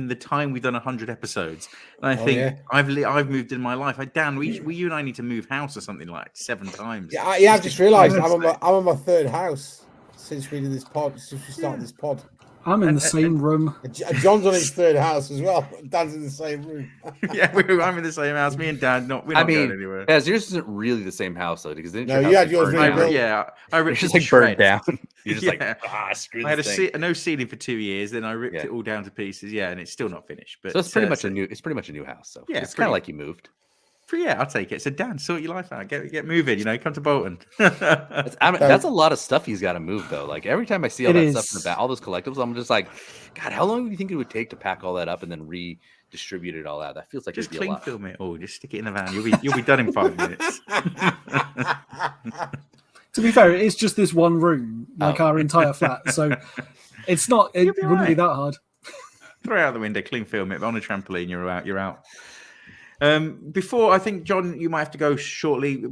the time we've done 100 episodes. And I think I've moved in my life. Dan, you and I need to move house or something like 7 times. Yeah, I've just realised I'm on my 3rd house since we did this pod. Since we started this pod. I'm in the same room. John's on his 3rd house as well. Dan's in the same room. Yeah, I'm in the same house. Me and Dan, we're not going anywhere. Yours isn't really the same house though, because you had yours rebuilt. I ripped it just burned down. You're just screw I this had thing. no ceiling for 2 years, then I ripped it all down to pieces. Yeah, and it's still not finished. But so it's pretty much a new house. So yeah, it's kind of like you moved. Yeah, I'll take it. So Dan, sort your life out. Get moving. Come to Bolton. That's a lot of stuff he's got to move though. Like every time I see all that stuff in the back, all those collectibles, I'm just like, God, how long do you think it would take to pack all that up and then redistribute it all out? That feels like just it'd be clean film it all. Just stick it in the van. You'll be done in 5 minutes. To be fair, it's just this one room, like our entire flat. So it's not. It wouldn't be that hard. Throw it out the window, clean film it on a trampoline. You're out. Before, I think, John, you might have to go shortly.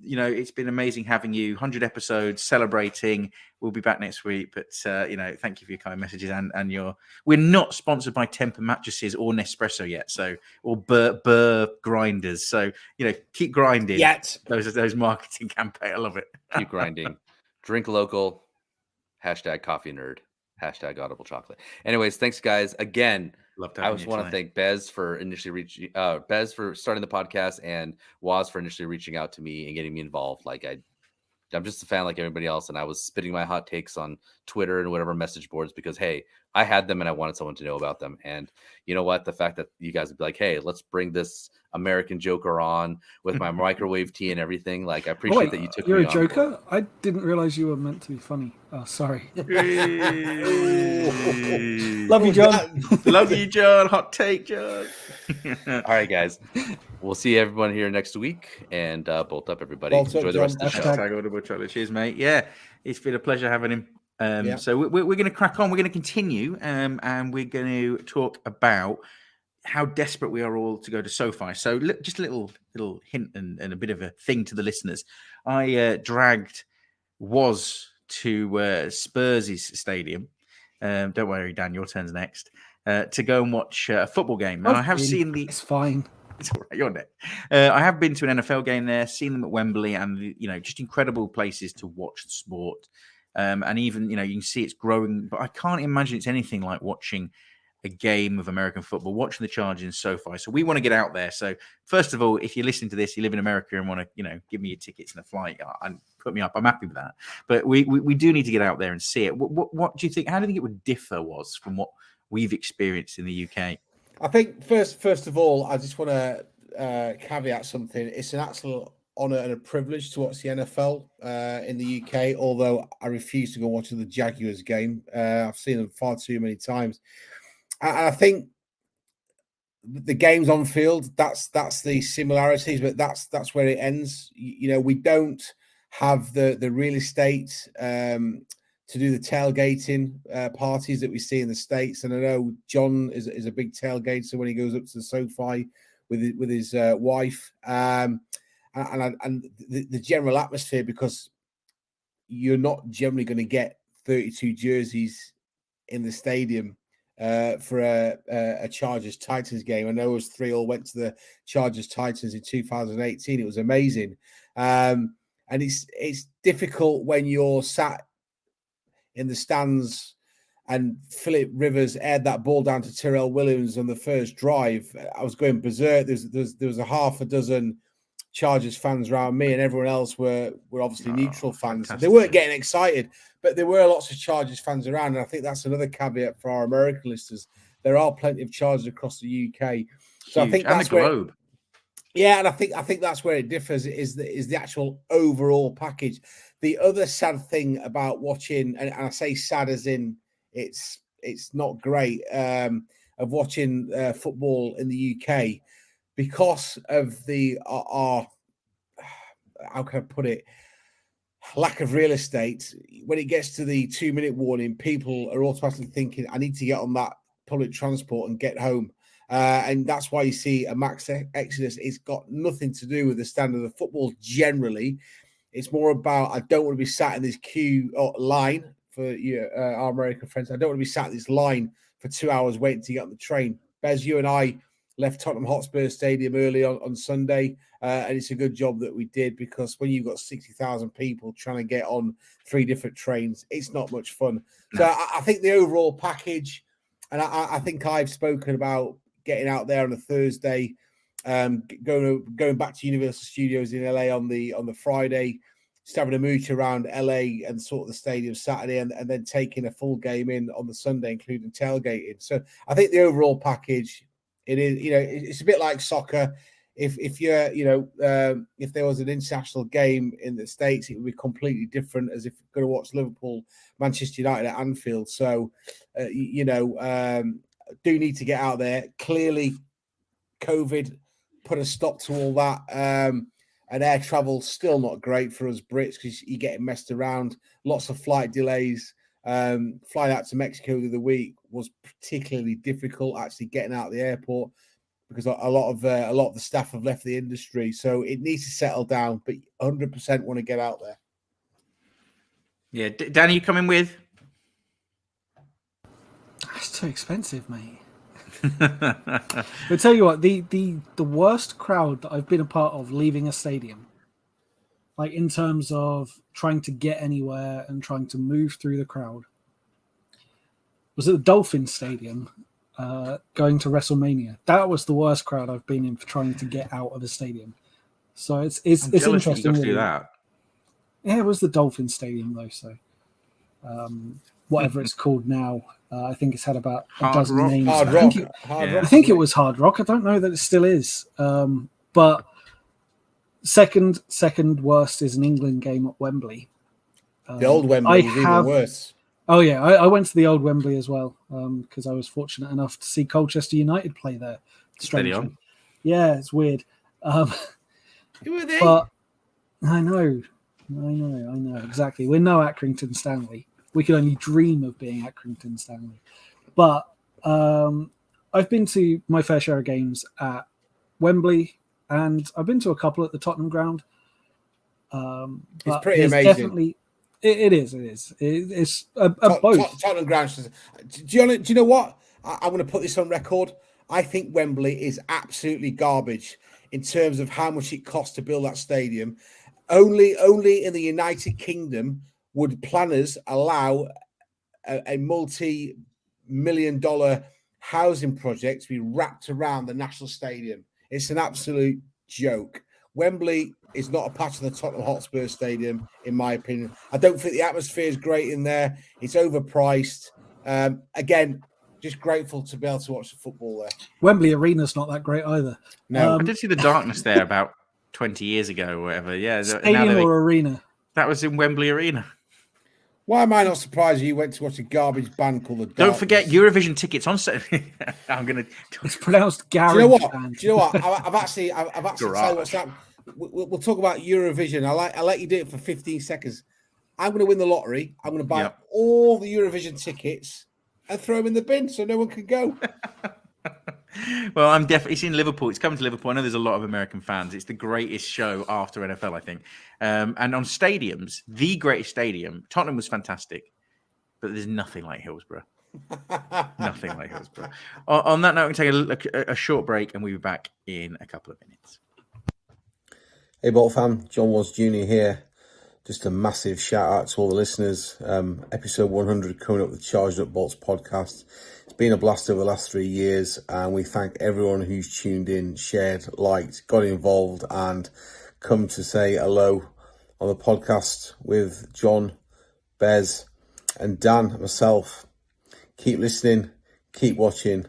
You know, it's been amazing having you. 100 episodes, celebrating. We'll be back next week. But, you know, thank you for your kind messages. And your. We're not sponsored by Temper Mattresses or Nespresso yet. So, or Burr Grinders. So, you know, keep grinding. Yet. Those marketing campaign. I love it. Keep grinding. Drink local. # coffee nerd. # audible chocolate. Anyways, thanks guys again. I just want to thank Bez for initially reaching Bez for starting the podcast, and Waz for initially reaching out to me and getting me involved. Like I'm just a fan like everybody else, and I was spitting my hot takes on Twitter and whatever message boards because, hey, I had them and I wanted someone to know about them. And you know what? The fact that you guys would be like, hey, let's bring this American Joker on with my microwave tea and everything. Like, I appreciate that you took me on. You're a Joker? Board. I didn't realize you were meant to be funny. Oh, sorry. Love you, John. Love you, John. Hot take, John. All right, guys. We'll see everyone here next week, and bolt up, everybody. Enjoy the rest of the show. Cheers, mate. Yeah, it's been a pleasure having him. So we're going to crack on. We're going to continue, and we're going to talk about how desperate we are all to go to SoFi. So just a little hint and a bit of a thing to the listeners. I dragged Waz to Spurs' stadium. Don't worry, Dan, your turn's next. To go and watch a football game. And I have seen the... It's fine. It's all right, you're next. I have been to an NFL game there, seen them at Wembley, and you know, just incredible places to watch the sport. And even, you know, you can see it's growing, but I can't imagine it's anything like watching a game of American football, watching the Chargers in SoFi. So we want to get out there. So first of all, if you're listening to this, you live in America and want to, you know, give me your tickets and a flight and put me up, I'm happy with that. But we do need to get out there and see it. What do you think? How do you think it would differ from what we've experienced in the UK? I think first of all, I just want to caveat something. It's an absolute honour and a privilege to watch the NFL in the UK, although I refuse to go watch the Jaguars game. I've seen them far too many times. And I think the games on field, that's the similarities, but that's where it ends. You know, we don't have the real estate to do the tailgating parties that we see in the States. And I know John is a big tailgater when he goes up to the SoFi with his wife. And the general atmosphere, because you're not generally going to get 32 jerseys in the stadium for a Chargers-Titans game. I know us three all went to the Chargers-Titans in 2018. It was amazing. And it's difficult when you're sat in the stands and Philip Rivers aired that ball down to Terrell Williams on the first drive. I was going berserk. There was a half a dozen Chargers fans around me, and everyone else were obviously neutral fans. Fantastic. They weren't getting excited, but there were lots of Chargers fans around. And I think that's another caveat for our American listeners. There are plenty of Chargers across the UK. So I think that's the globe. And I think that's where it differs is the actual overall package. The other sad thing about watching, and I say sad as in it's not great, of watching football in the UK, because of our how can I put it, lack of real estate. When it gets to the 2-minute warning, people are automatically thinking, I need to get on that public transport and get home. And that's why you see a max exodus. It's got nothing to do with the standard of football generally. It's more about, I don't want to be sat in this queue or line for our American friends. I don't want to be sat in this line for 2 hours waiting to get on the train. Bez, you and I left Tottenham Hotspur Stadium early on Sunday, and it's a good job that we did, because when you've got 60,000 people trying to get on 3 different trains, it's not much fun. So I think the overall package, and I think I've spoken about getting out there on a Thursday, going back to Universal Studios in LA on the Friday, just having a mooch around LA and sort of the stadium Saturday, and then taking a full game in on the Sunday, including tailgating. So I think the overall package, it is, it's a bit like soccer. If you're, if there was an international game in the States, it would be completely different as if you're going to watch Liverpool, Manchester United at Anfield. So, do need to get out there. Clearly, COVID put a stop to all that. And air travel still not great for us Brits, because you're getting messed around. Lots of flight delays. Flying out to Mexico the other week was particularly difficult, actually getting out of the airport. because a lot of the staff have left the industry. So it needs to settle down. But 100% want to get out there. Yeah, Danny, you coming with? It's too expensive, mate. I'll tell you what, the worst crowd that I've been a part of leaving a stadium, like in terms of trying to get anywhere and trying to move through the crowd, was at the Dolphin Stadium going to WrestleMania. That was the worst crowd I've been in for trying to get out of a stadium. So it's interesting. To do that. Yeah, it was the Dolphin Stadium though, so whatever it's called now. I think it's had about a dozen names. Hard Rock. I think it was Hard Rock. I don't know that it still is. But second worst is an England game at Wembley. The old Wembley was even worse. Oh yeah, I went to the old Wembley as well because I was fortunate enough to see Colchester United play there. Steady on. Yeah, it's weird. Who were they? But I know exactly. We're no Accrington Stanley. We can only dream of being Accrington Stanley. But I've been to my fair share of games at Wembley, and I've been to a couple at the Tottenham ground. It's pretty amazing. Definitely, it is. It's both. Tottenham ground. Do you know what? I'm going to put this on record. I think Wembley is absolutely garbage in terms of how much it costs to build that stadium. Only in the United Kingdom would planners allow a multi-million-dollar housing project to be wrapped around the National Stadium. It's an absolute joke. Wembley is not a patch of the Tottenham Hotspur Stadium, in my opinion. I don't think the atmosphere is great in there. It's overpriced. Again, just grateful to be able to watch the football there. Wembley Arena's not that great either. No, I did see the darkness there about 20 years ago or whatever. Yeah, stadium or arena? That was in Wembley Arena. Why am I not surprised you went to watch a garbage band called The Darkness? Don't forget Eurovision tickets on sale. I'm going to... It's pronounced garage. Do band. you know what? I've actually tell you what's happened. We'll talk about Eurovision. I'll let you do it for 15 seconds. I'm going to win the lottery. I'm going to buy all the Eurovision tickets and throw them in the bin so no one can go. Well, I'm definitely seeing Liverpool. It's coming to Liverpool. I know there's a lot of American fans. It's the greatest show after NFL, I think. And on stadiums, the greatest stadium, Tottenham was fantastic, but there's nothing like Hillsborough. Nothing like Hillsborough. On that note, we can take a short break and we'll be back in a couple of minutes. Hey, Bolt fam, John Was Jr. here. Just a massive shout out to all the listeners. Episode 100 coming up with the Charged Up Bolts podcast. It's been a blast over the last 3 years, and we thank everyone who's tuned in, shared, liked, got involved, and come to say hello on the podcast with John, Bez, and Dan, and myself. Keep listening, keep watching,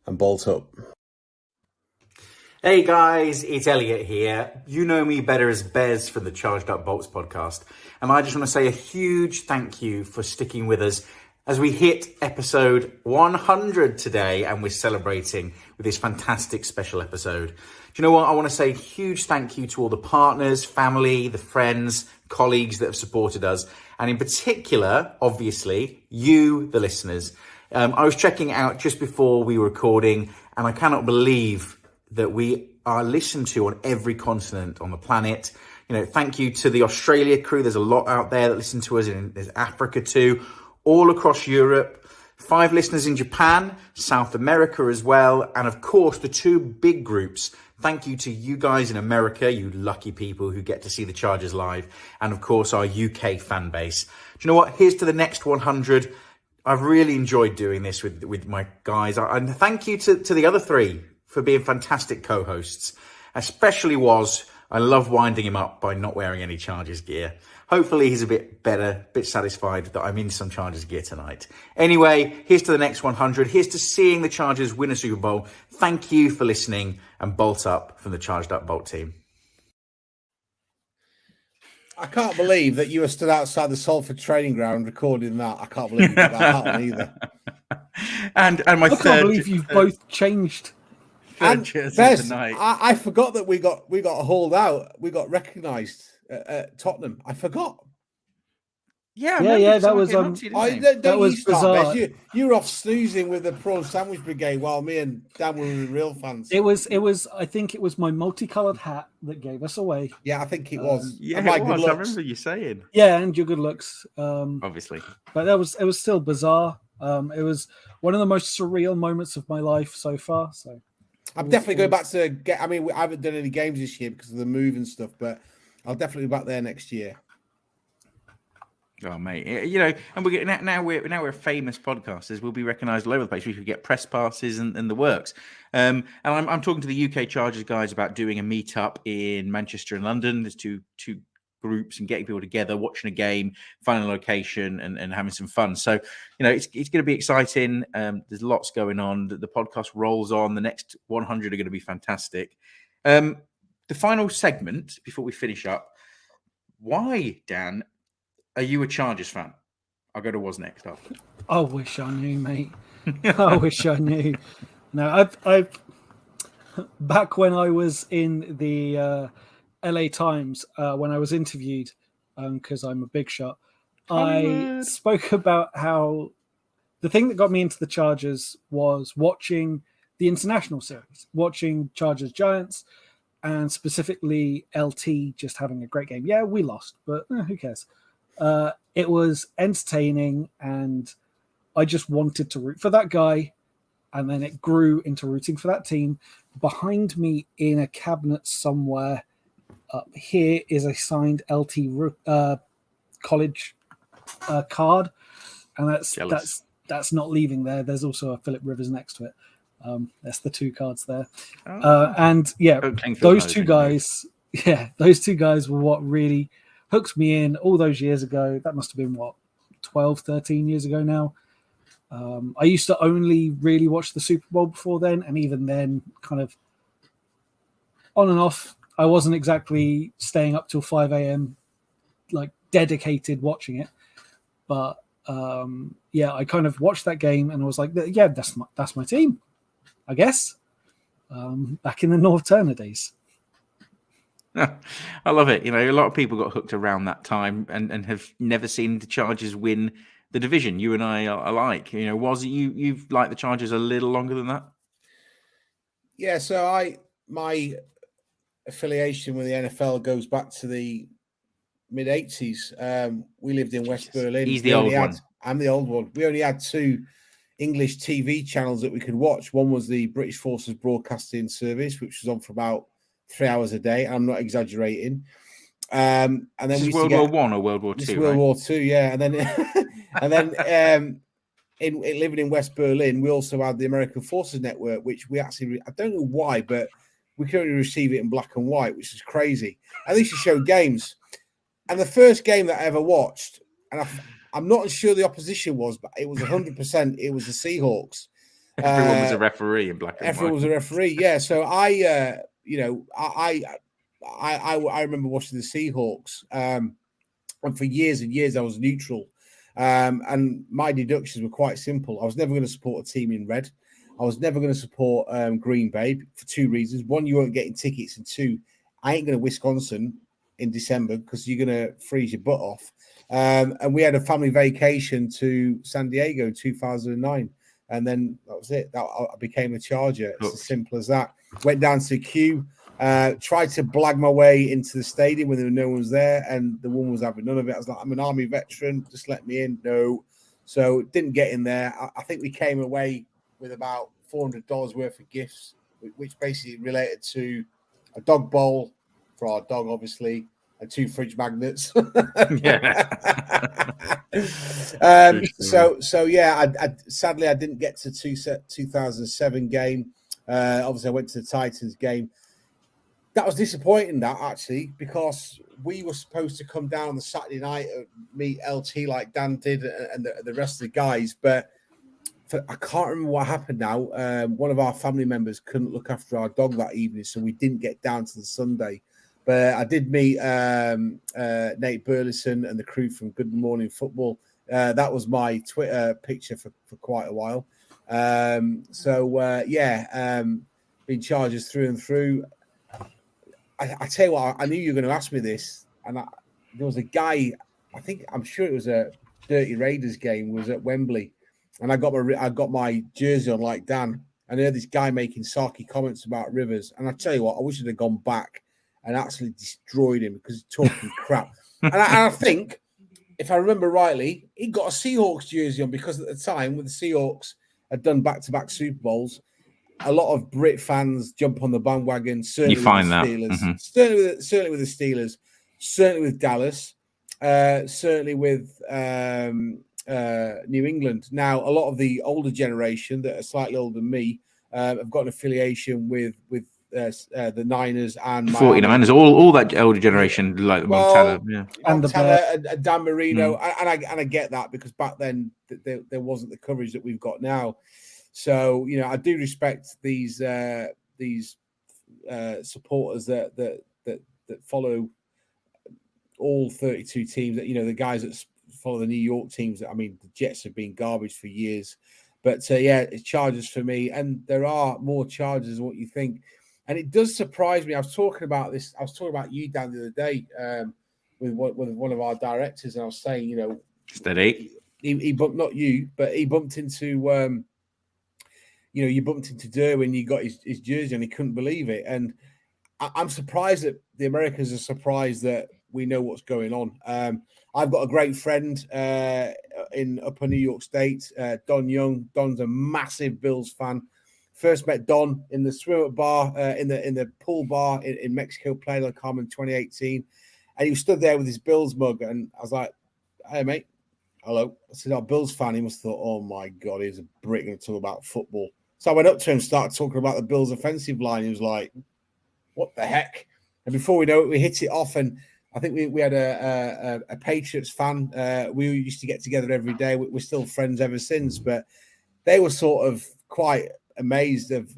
and bolt up. Hey guys, it's Elliot here. You know me better as Bez from the Charged Up Bolts podcast. And I just want to say a huge thank you for sticking with us as we hit episode 100 today, and we're celebrating with this fantastic special episode. Do you know what? I want to say a huge thank you to all the partners, family, the friends, colleagues that have supported us. And in particular, obviously, you, the listeners. I was checking out just before we were recording, and I cannot believe that we are listened to on every continent on the planet. You know, thank you to the Australia crew. There's a lot out there that listen to us. There's Africa too, all across Europe. 5 listeners in Japan, South America as well. And of course, the 2 big groups. Thank you to you guys in America, you lucky people who get to see the Chargers live. And of course, our UK fan base. Do you know what? Here's to the next 100. I've really enjoyed doing this with my guys. And thank you to the other 3 for being fantastic co-hosts. Especially I love winding him up by not wearing any Chargers gear. Hopefully he's a bit better, a bit satisfied that I'm in some Chargers gear tonight. Anyway, here's to the next 100. Here's to seeing the Chargers win a Super Bowl. Thank you for listening, and bolt up from the Charged Up Bolt team. I can't believe that you were stood outside the Salford training ground recording that. I can't believe that happened either. And my I can't believe you've both changed. And Bez, I forgot that we got hauled out. We got recognised at Tottenham. I forgot. Yeah, I Yeah, remember yeah, you that someone was, getting up to you, didn't I they? don't, That was you start, bizarre. Bez. You were off snoozing with the prawn sandwich brigade while me and Dan were the real fans. It was. I think it was my multicolored hat that gave us away. Yeah, I think it was. Yeah, And my it good was. I looks. remember you saying. Yeah, and your good looks. Obviously. But it was still bizarre. It was one of the most surreal moments of my life so far. So I'm definitely going back to get. I mean, I haven't done any games this year because of the move and stuff, but I'll definitely be back there next year. Oh, mate, you know, and we're getting now we're famous podcasters. We'll be recognised all over the place. We could get press passes and the works. And I'm talking to the UK Chargers guys about doing a meetup in Manchester and London. There's two groups and getting people together, watching a game, finding a location, and having some fun. So, you know, it's going to be exciting. There's lots going on. The podcast rolls on. The next 100 are going to be fantastic. The final segment before we finish up. Why, Dan? Are you a Chargers fan? I'll go to was next after. I wish I knew, mate. I wish I knew. No, I've back when I was in the LA Times when I was interviewed, because I'm a big shot. I spoke about how the thing that got me into the Chargers was watching the international series, watching Chargers Giants, and specifically LT just having a great game. Yeah, we lost, but who cares? It was entertaining, and I just wanted to root for that guy. And then it grew into rooting for that team. Behind me in a cabinet somewhere up here is a signed LT college card, and that's not leaving there. There's also a Philip Rivers next to it. That's the two cards there. And yeah, those two guys were what really hooked me in all those years ago. That must have been 12, 13 years ago now. I used to only really watch the Super Bowl before then, and even then kind of on and off. I wasn't exactly staying up till 5 a.m. like dedicated watching it, but yeah, I kind of watched that game and I was like, yeah, that's my team, I guess. Back in the North Turner days. I love it. You know, a lot of people got hooked around that time and have never seen the Chargers win the division. You and I are alike. You know, you've liked the Chargers a little longer than that? Yeah, so my affiliation with the NFL goes back to the mid 80s. We lived in West Berlin. He's the old one. I'm the old one. We only had two English TV channels that we could watch. One was the British Forces Broadcasting Service, which was on for about 3 hours a day. I'm not exaggerating. And then this is World War One or World War Two? This World War Two, yeah. And then in living in West Berlin, we also had the American Forces Network, which we actually, I don't know why, but we could only receive it in black and white, which is crazy. At least it showed games. And the first game that I ever watched, and I'm not sure the opposition was, but it was 100%. It was the Seahawks. Everyone was a referee in black and white. Everyone was a referee, yeah. So I remember watching the Seahawks, and for years and years I was neutral. And my deductions were quite simple. I was never going to support a team in red. I was never going to support Green Bay for two reasons. One, you weren't getting tickets, and two, I ain't going to Wisconsin in December because you're going to freeze your butt off. And we had a family vacation to San Diego in 2009. And then that was it. I became a Charger. It's as simple as that. Went down to CUB, tried to blag my way into the stadium when no one was there, and the woman was having none of it. I was like, I'm an Army veteran. Just let me in. No. So didn't get in there. I think we came away with about $400 worth of gifts, which basically related to a dog bowl for our dog, obviously, and 2 fridge magnets. So yeah, I sadly I didn't get to 2007 game. Obviously I went to the Titans game. That was disappointing, that actually, because we were supposed to come down the Saturday night and meet LT like Dan did and the rest of the guys, but I can't remember what happened now. One of our family members couldn't look after our dog that evening, so we didn't get down to the Sunday. But I did meet Nate Burleson and the crew from Good Morning Football. That was my Twitter picture for quite a while. Been Chargers through and through. I tell you what, I knew you were going to ask me this, and there was a guy I'm sure it was a Dirty Raiders game. Was at Wembley, and I got my jersey on like Dan, and I heard this guy making sarky comments about Rivers. And I tell you what, I wish I'd have gone back and actually destroyed him because he's talking crap. And I think, if I remember rightly, he got a Seahawks jersey on because at the time, when the Seahawks had done back-to-back Super Bowls, a lot of Brit fans jump on the bandwagon. Certainly You find with the that. Steelers, certainly with the Steelers, certainly with Dallas, certainly with New England. Now, a lot of the older generation that are slightly older than me have got an affiliation with the Niners and 49ers, all that older generation, like Montana, and Dan Marino, and I get that because back then there wasn't the coverage that we've got now. So I do respect these supporters that follow all 32 teams. That the guys that follow the New York teams. I mean, the Jets have been garbage for years, but it's Chargers for me, and there are more Chargers than what you think. And it does surprise me. I was talking about you, Dan, the other day with one of our directors, and I was saying, steady. He bumped, not you, but he bumped into, you bumped into Derwin. You got his jersey, and he couldn't believe it. And I'm surprised that the Americans are surprised that we know what's going on. I've got a great friend in Upper New York State, Don Young. Don's a massive Bills fan. First met Don in the swim bar, in the pool bar in Mexico, Playa del Carmen 2018. And he stood there with his Bills mug. And I was like, hey, mate, hello. I said, I'm a Bills fan. He must have thought, oh, my God, he's a Brit going to talk about football. So I went up to him and started talking about the Bills offensive line. He was like, what the heck? And before we know it, we hit it off. And I think we had a Patriots fan. We used to get together every day. We're still friends ever since. But they were sort of quite amazed of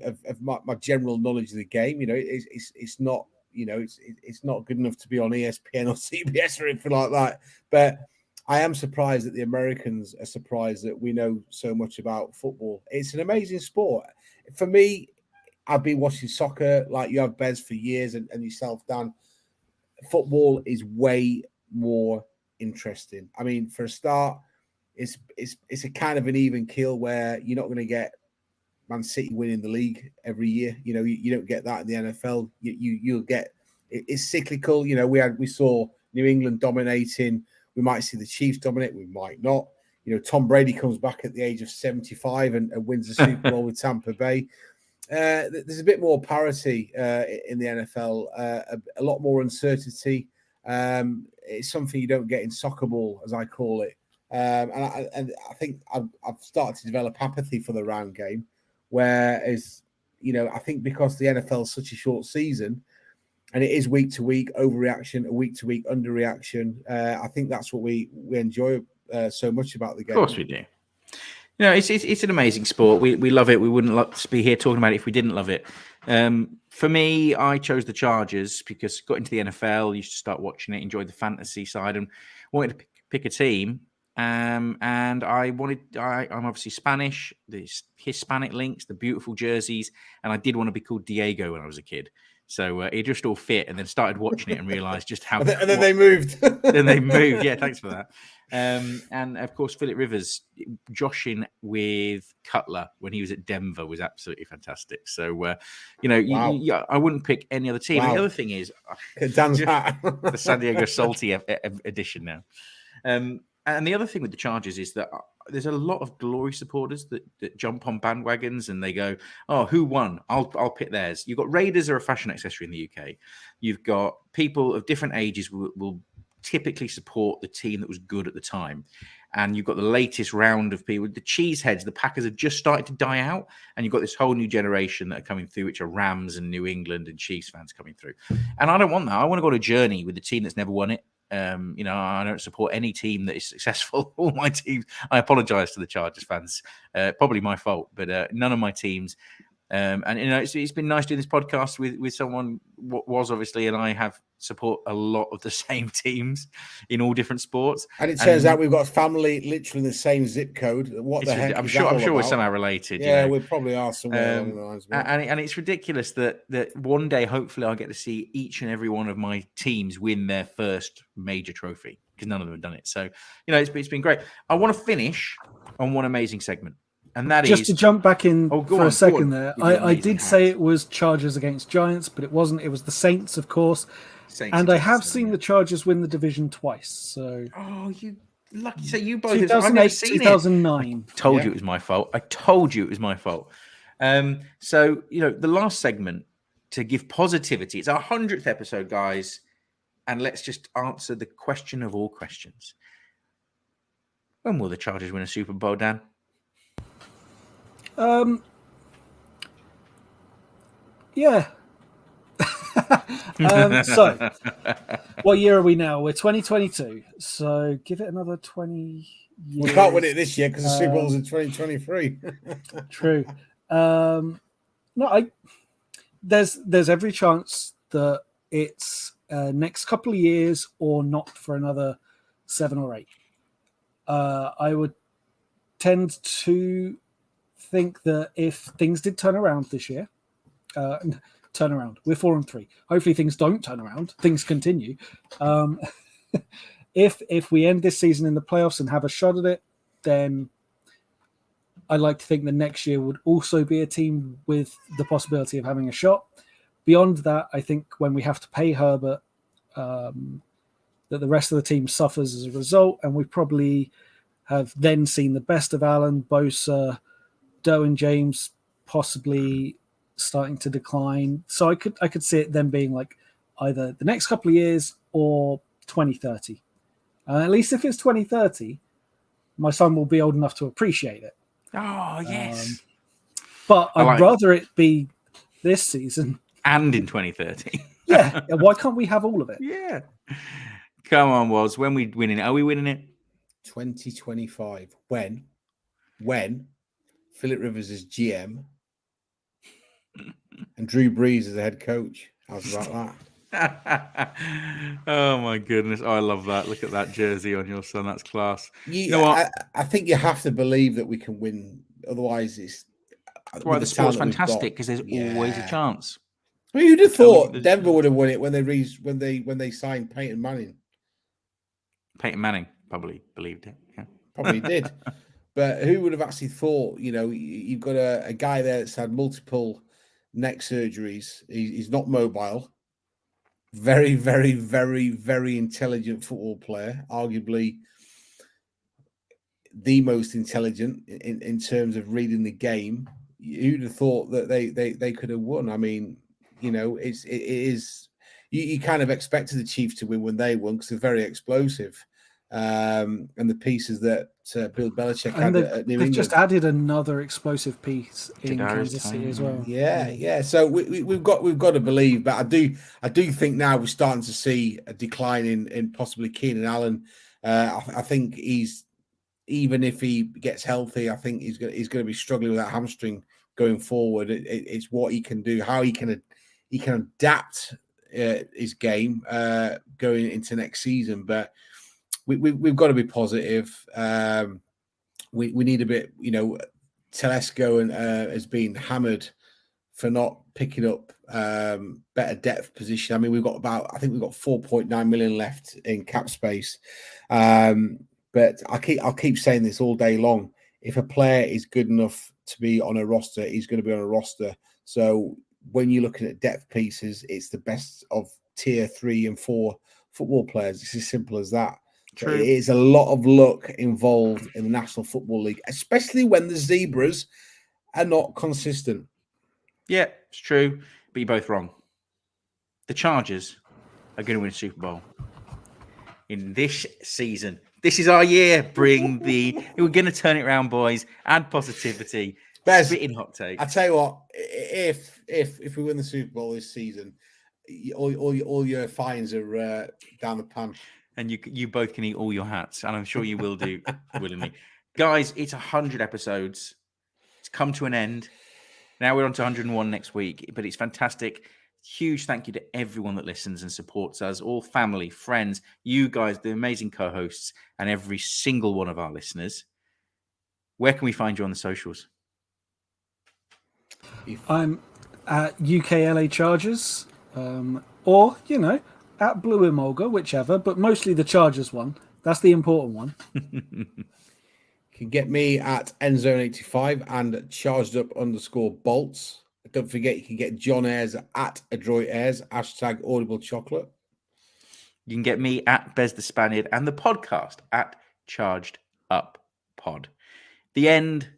my general knowledge of the game. It's not it's not good enough to be on ESPN or CBS or anything like that. But I am surprised that the Americans are surprised that we know so much about football. It's an amazing sport. For me, I've been watching soccer like you have, Bez, for years, and yourself, Dan. Football is way more interesting. I mean, for a start, it's a kind of an even keel where you're not going to get Man City winning the league every year. You don't get that in the NFL. You'll get it's cyclical. We saw New England dominating. We might see the Chiefs dominate. We might not. Tom Brady comes back at the age of 75 and wins the Super Bowl with Tampa Bay. There's a bit more parity in the NFL, a lot more uncertainty. It's something you don't get in soccer ball, as I call it. And I think I've started to develop apathy for the round game, whereas, I think because the NFL is such a short season and it is week to week overreaction, a week to week underreaction, I think that's what we enjoy so much about the game. Of course we do. It's an amazing sport. We love it. We wouldn't be here talking about it if we didn't love it. For me, I chose the Chargers because got into the NFL, used to start watching it, enjoyed the fantasy side, and wanted to pick a team. And I'm obviously Spanish, the Hispanic links, the beautiful jerseys, and I did want to be called Diego when I was a kid. So it just all fit, and then started watching it and realised just how. And then they moved. Then they moved. Yeah, thanks for that. And of course, Phillip Rivers joshing with Cutler when he was at Denver was absolutely fantastic. So, wow. I wouldn't pick any other team. Wow. The other thing is, Dan's hat. The San Diego Salty edition now. And the other thing with the Chargers is that there's a lot of Glory supporters that jump on bandwagons and they go, oh, who won? I'll pick theirs. You've got Raiders are a fashion accessory in the UK. You've got people of different ages will typically support the team that was good at the time. And you've got the latest round of people, the cheeseheads, the Packers have just started to die out. And you've got this whole new generation that are coming through, which are Rams and New England and Chiefs fans coming through. And I don't want that. I want to go on a journey with the team that's never won it. I don't support any team that is successful. All my teams, I apologize to the Chargers fans. Probably my fault, but none of my teams. And it's been nice doing this podcast with someone was obviously, and I have support a lot of the same teams in all different sports. And it turns out we've got family literally in the same zip code. What the heck? I'm sure we're somehow related. Yeah, we probably are somewhere along the lines. And it's ridiculous that one day, hopefully, I'll get to see each and every one of my teams win their first major trophy. because none of them have done it. So, it's been great. I want to finish on one amazing segment, and that just is to jump back in go for on, a second go on. there. With your I amazing did say it was Chargers against Giants, but it wasn't. It was the Saints, of course. Saints And I against have them, seen yeah. the Chargers win the division twice. So Oh, you lucky! So you both. I've 2008, never seen it. 2009. I told you it was my fault. So the last segment to give positivity. It's our 100th episode, guys, and let's just answer the question of all questions. When will the Chargers win a Super Bowl, Dan? Yeah. So, what year are we now? We're 2022. So, give it another 20 years. We can't win it this year because the Super Bowl's in 2023. True. There's every chance that it's next couple of years or not for another 7 or 8. I would tend to think that if things did turn around this year, we're 4-3. Hopefully things don't turn around, things continue. If we end this season in the playoffs and have a shot at it, then I'd like to think the next year would also be a team with the possibility of having a shot. Beyond that, I think when we have to pay Herbert, that the rest of the team suffers as a result, and we probably have then seen the best of Allen, Bosa, Derwin James possibly starting to decline. So I could see it then being like either the next couple of years or 2030. At least if it's 2030, my son will be old enough to appreciate it. Oh, yes. But I'd rather it be this season. And in 2030. Yeah. Why can't we have all of it? Yeah. Come on, Woz. When we winning it? Are we winning it? 2025. When Philip Rivers is GM and Drew Brees is the head coach. How's about that? Oh my goodness. Oh, I love that. Look at that jersey on your son. That's class. You know what? I think you have to believe that we can win. Otherwise, it's why the sport's fantastic, because there's always a chance. I mean, who'd have thought Denver would have won it when they signed Peyton Manning? Peyton Manning probably believed it. Yeah. Probably did. But who would have actually thought, you've got a guy there that's had multiple neck surgeries. He's not mobile. Very, very, very, very intelligent football player. Arguably the most intelligent in terms of reading the game. Who'd have thought that they could have won? I mean, it is. You kind of expected the Chiefs to win when they won because they're very explosive. And the pieces that Bill Belichick had at New England. They've just added another explosive piece in Kansas City as well. Yeah. So we've got to believe, but I do think now we're starting to see a decline in possibly Keenan Allen. I think even if he gets healthy, I think he's going to be struggling with that hamstring going forward. It's what he can do, how he can adapt his game going into next season, but. We've got to be positive. We need a bit, Telesco has been hammered for not picking up better depth position. I mean, we've got 4.9 million left in cap space. But I'll keep saying this all day long. If a player is good enough to be on a roster, he's going to be on a roster. So when you're looking at depth pieces, it's the best of tier 3 and 4 football players. It's as simple as that. True. It is a lot of luck involved in the National Football League, especially when the Zebras are not consistent. Yeah, it's true, but you're both wrong. The Chargers are going to win a Super Bowl in this season. This is our year. We're going to turn it around, boys. Add positivity. Spitting hot takes. I tell you what, if we win the Super Bowl this season, all your fines are down the pan. And you both can eat all your hats, and I'm sure you will do willingly. Guys, it's 100 episodes. It's come to an end. Now we're on to 101 next week, but it's fantastic. Huge thank you to everyone that listens and supports us, all family, friends, you guys, the amazing co-hosts, and every single one of our listeners. Where can we find you on the socials? I'm at UKLA Chargers, or, at Blue Emolga, whichever, but mostly the Chargers one. That's the important one. You can get me at endzone85 and charged_up_bolts. Don't forget, you can get John Ayres at Adroit Ayres, #AudibleChocolate. You can get me at Bez the Spaniard and the podcast at Charged Up Pod. The end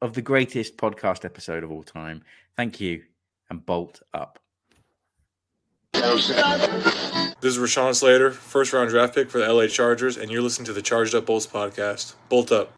of the greatest podcast episode of all time. Thank you, and bolt up. This is Rashawn Slater, first round draft pick for the LA Chargers, and you're listening to the Charged Up Bolts podcast. Bolt up.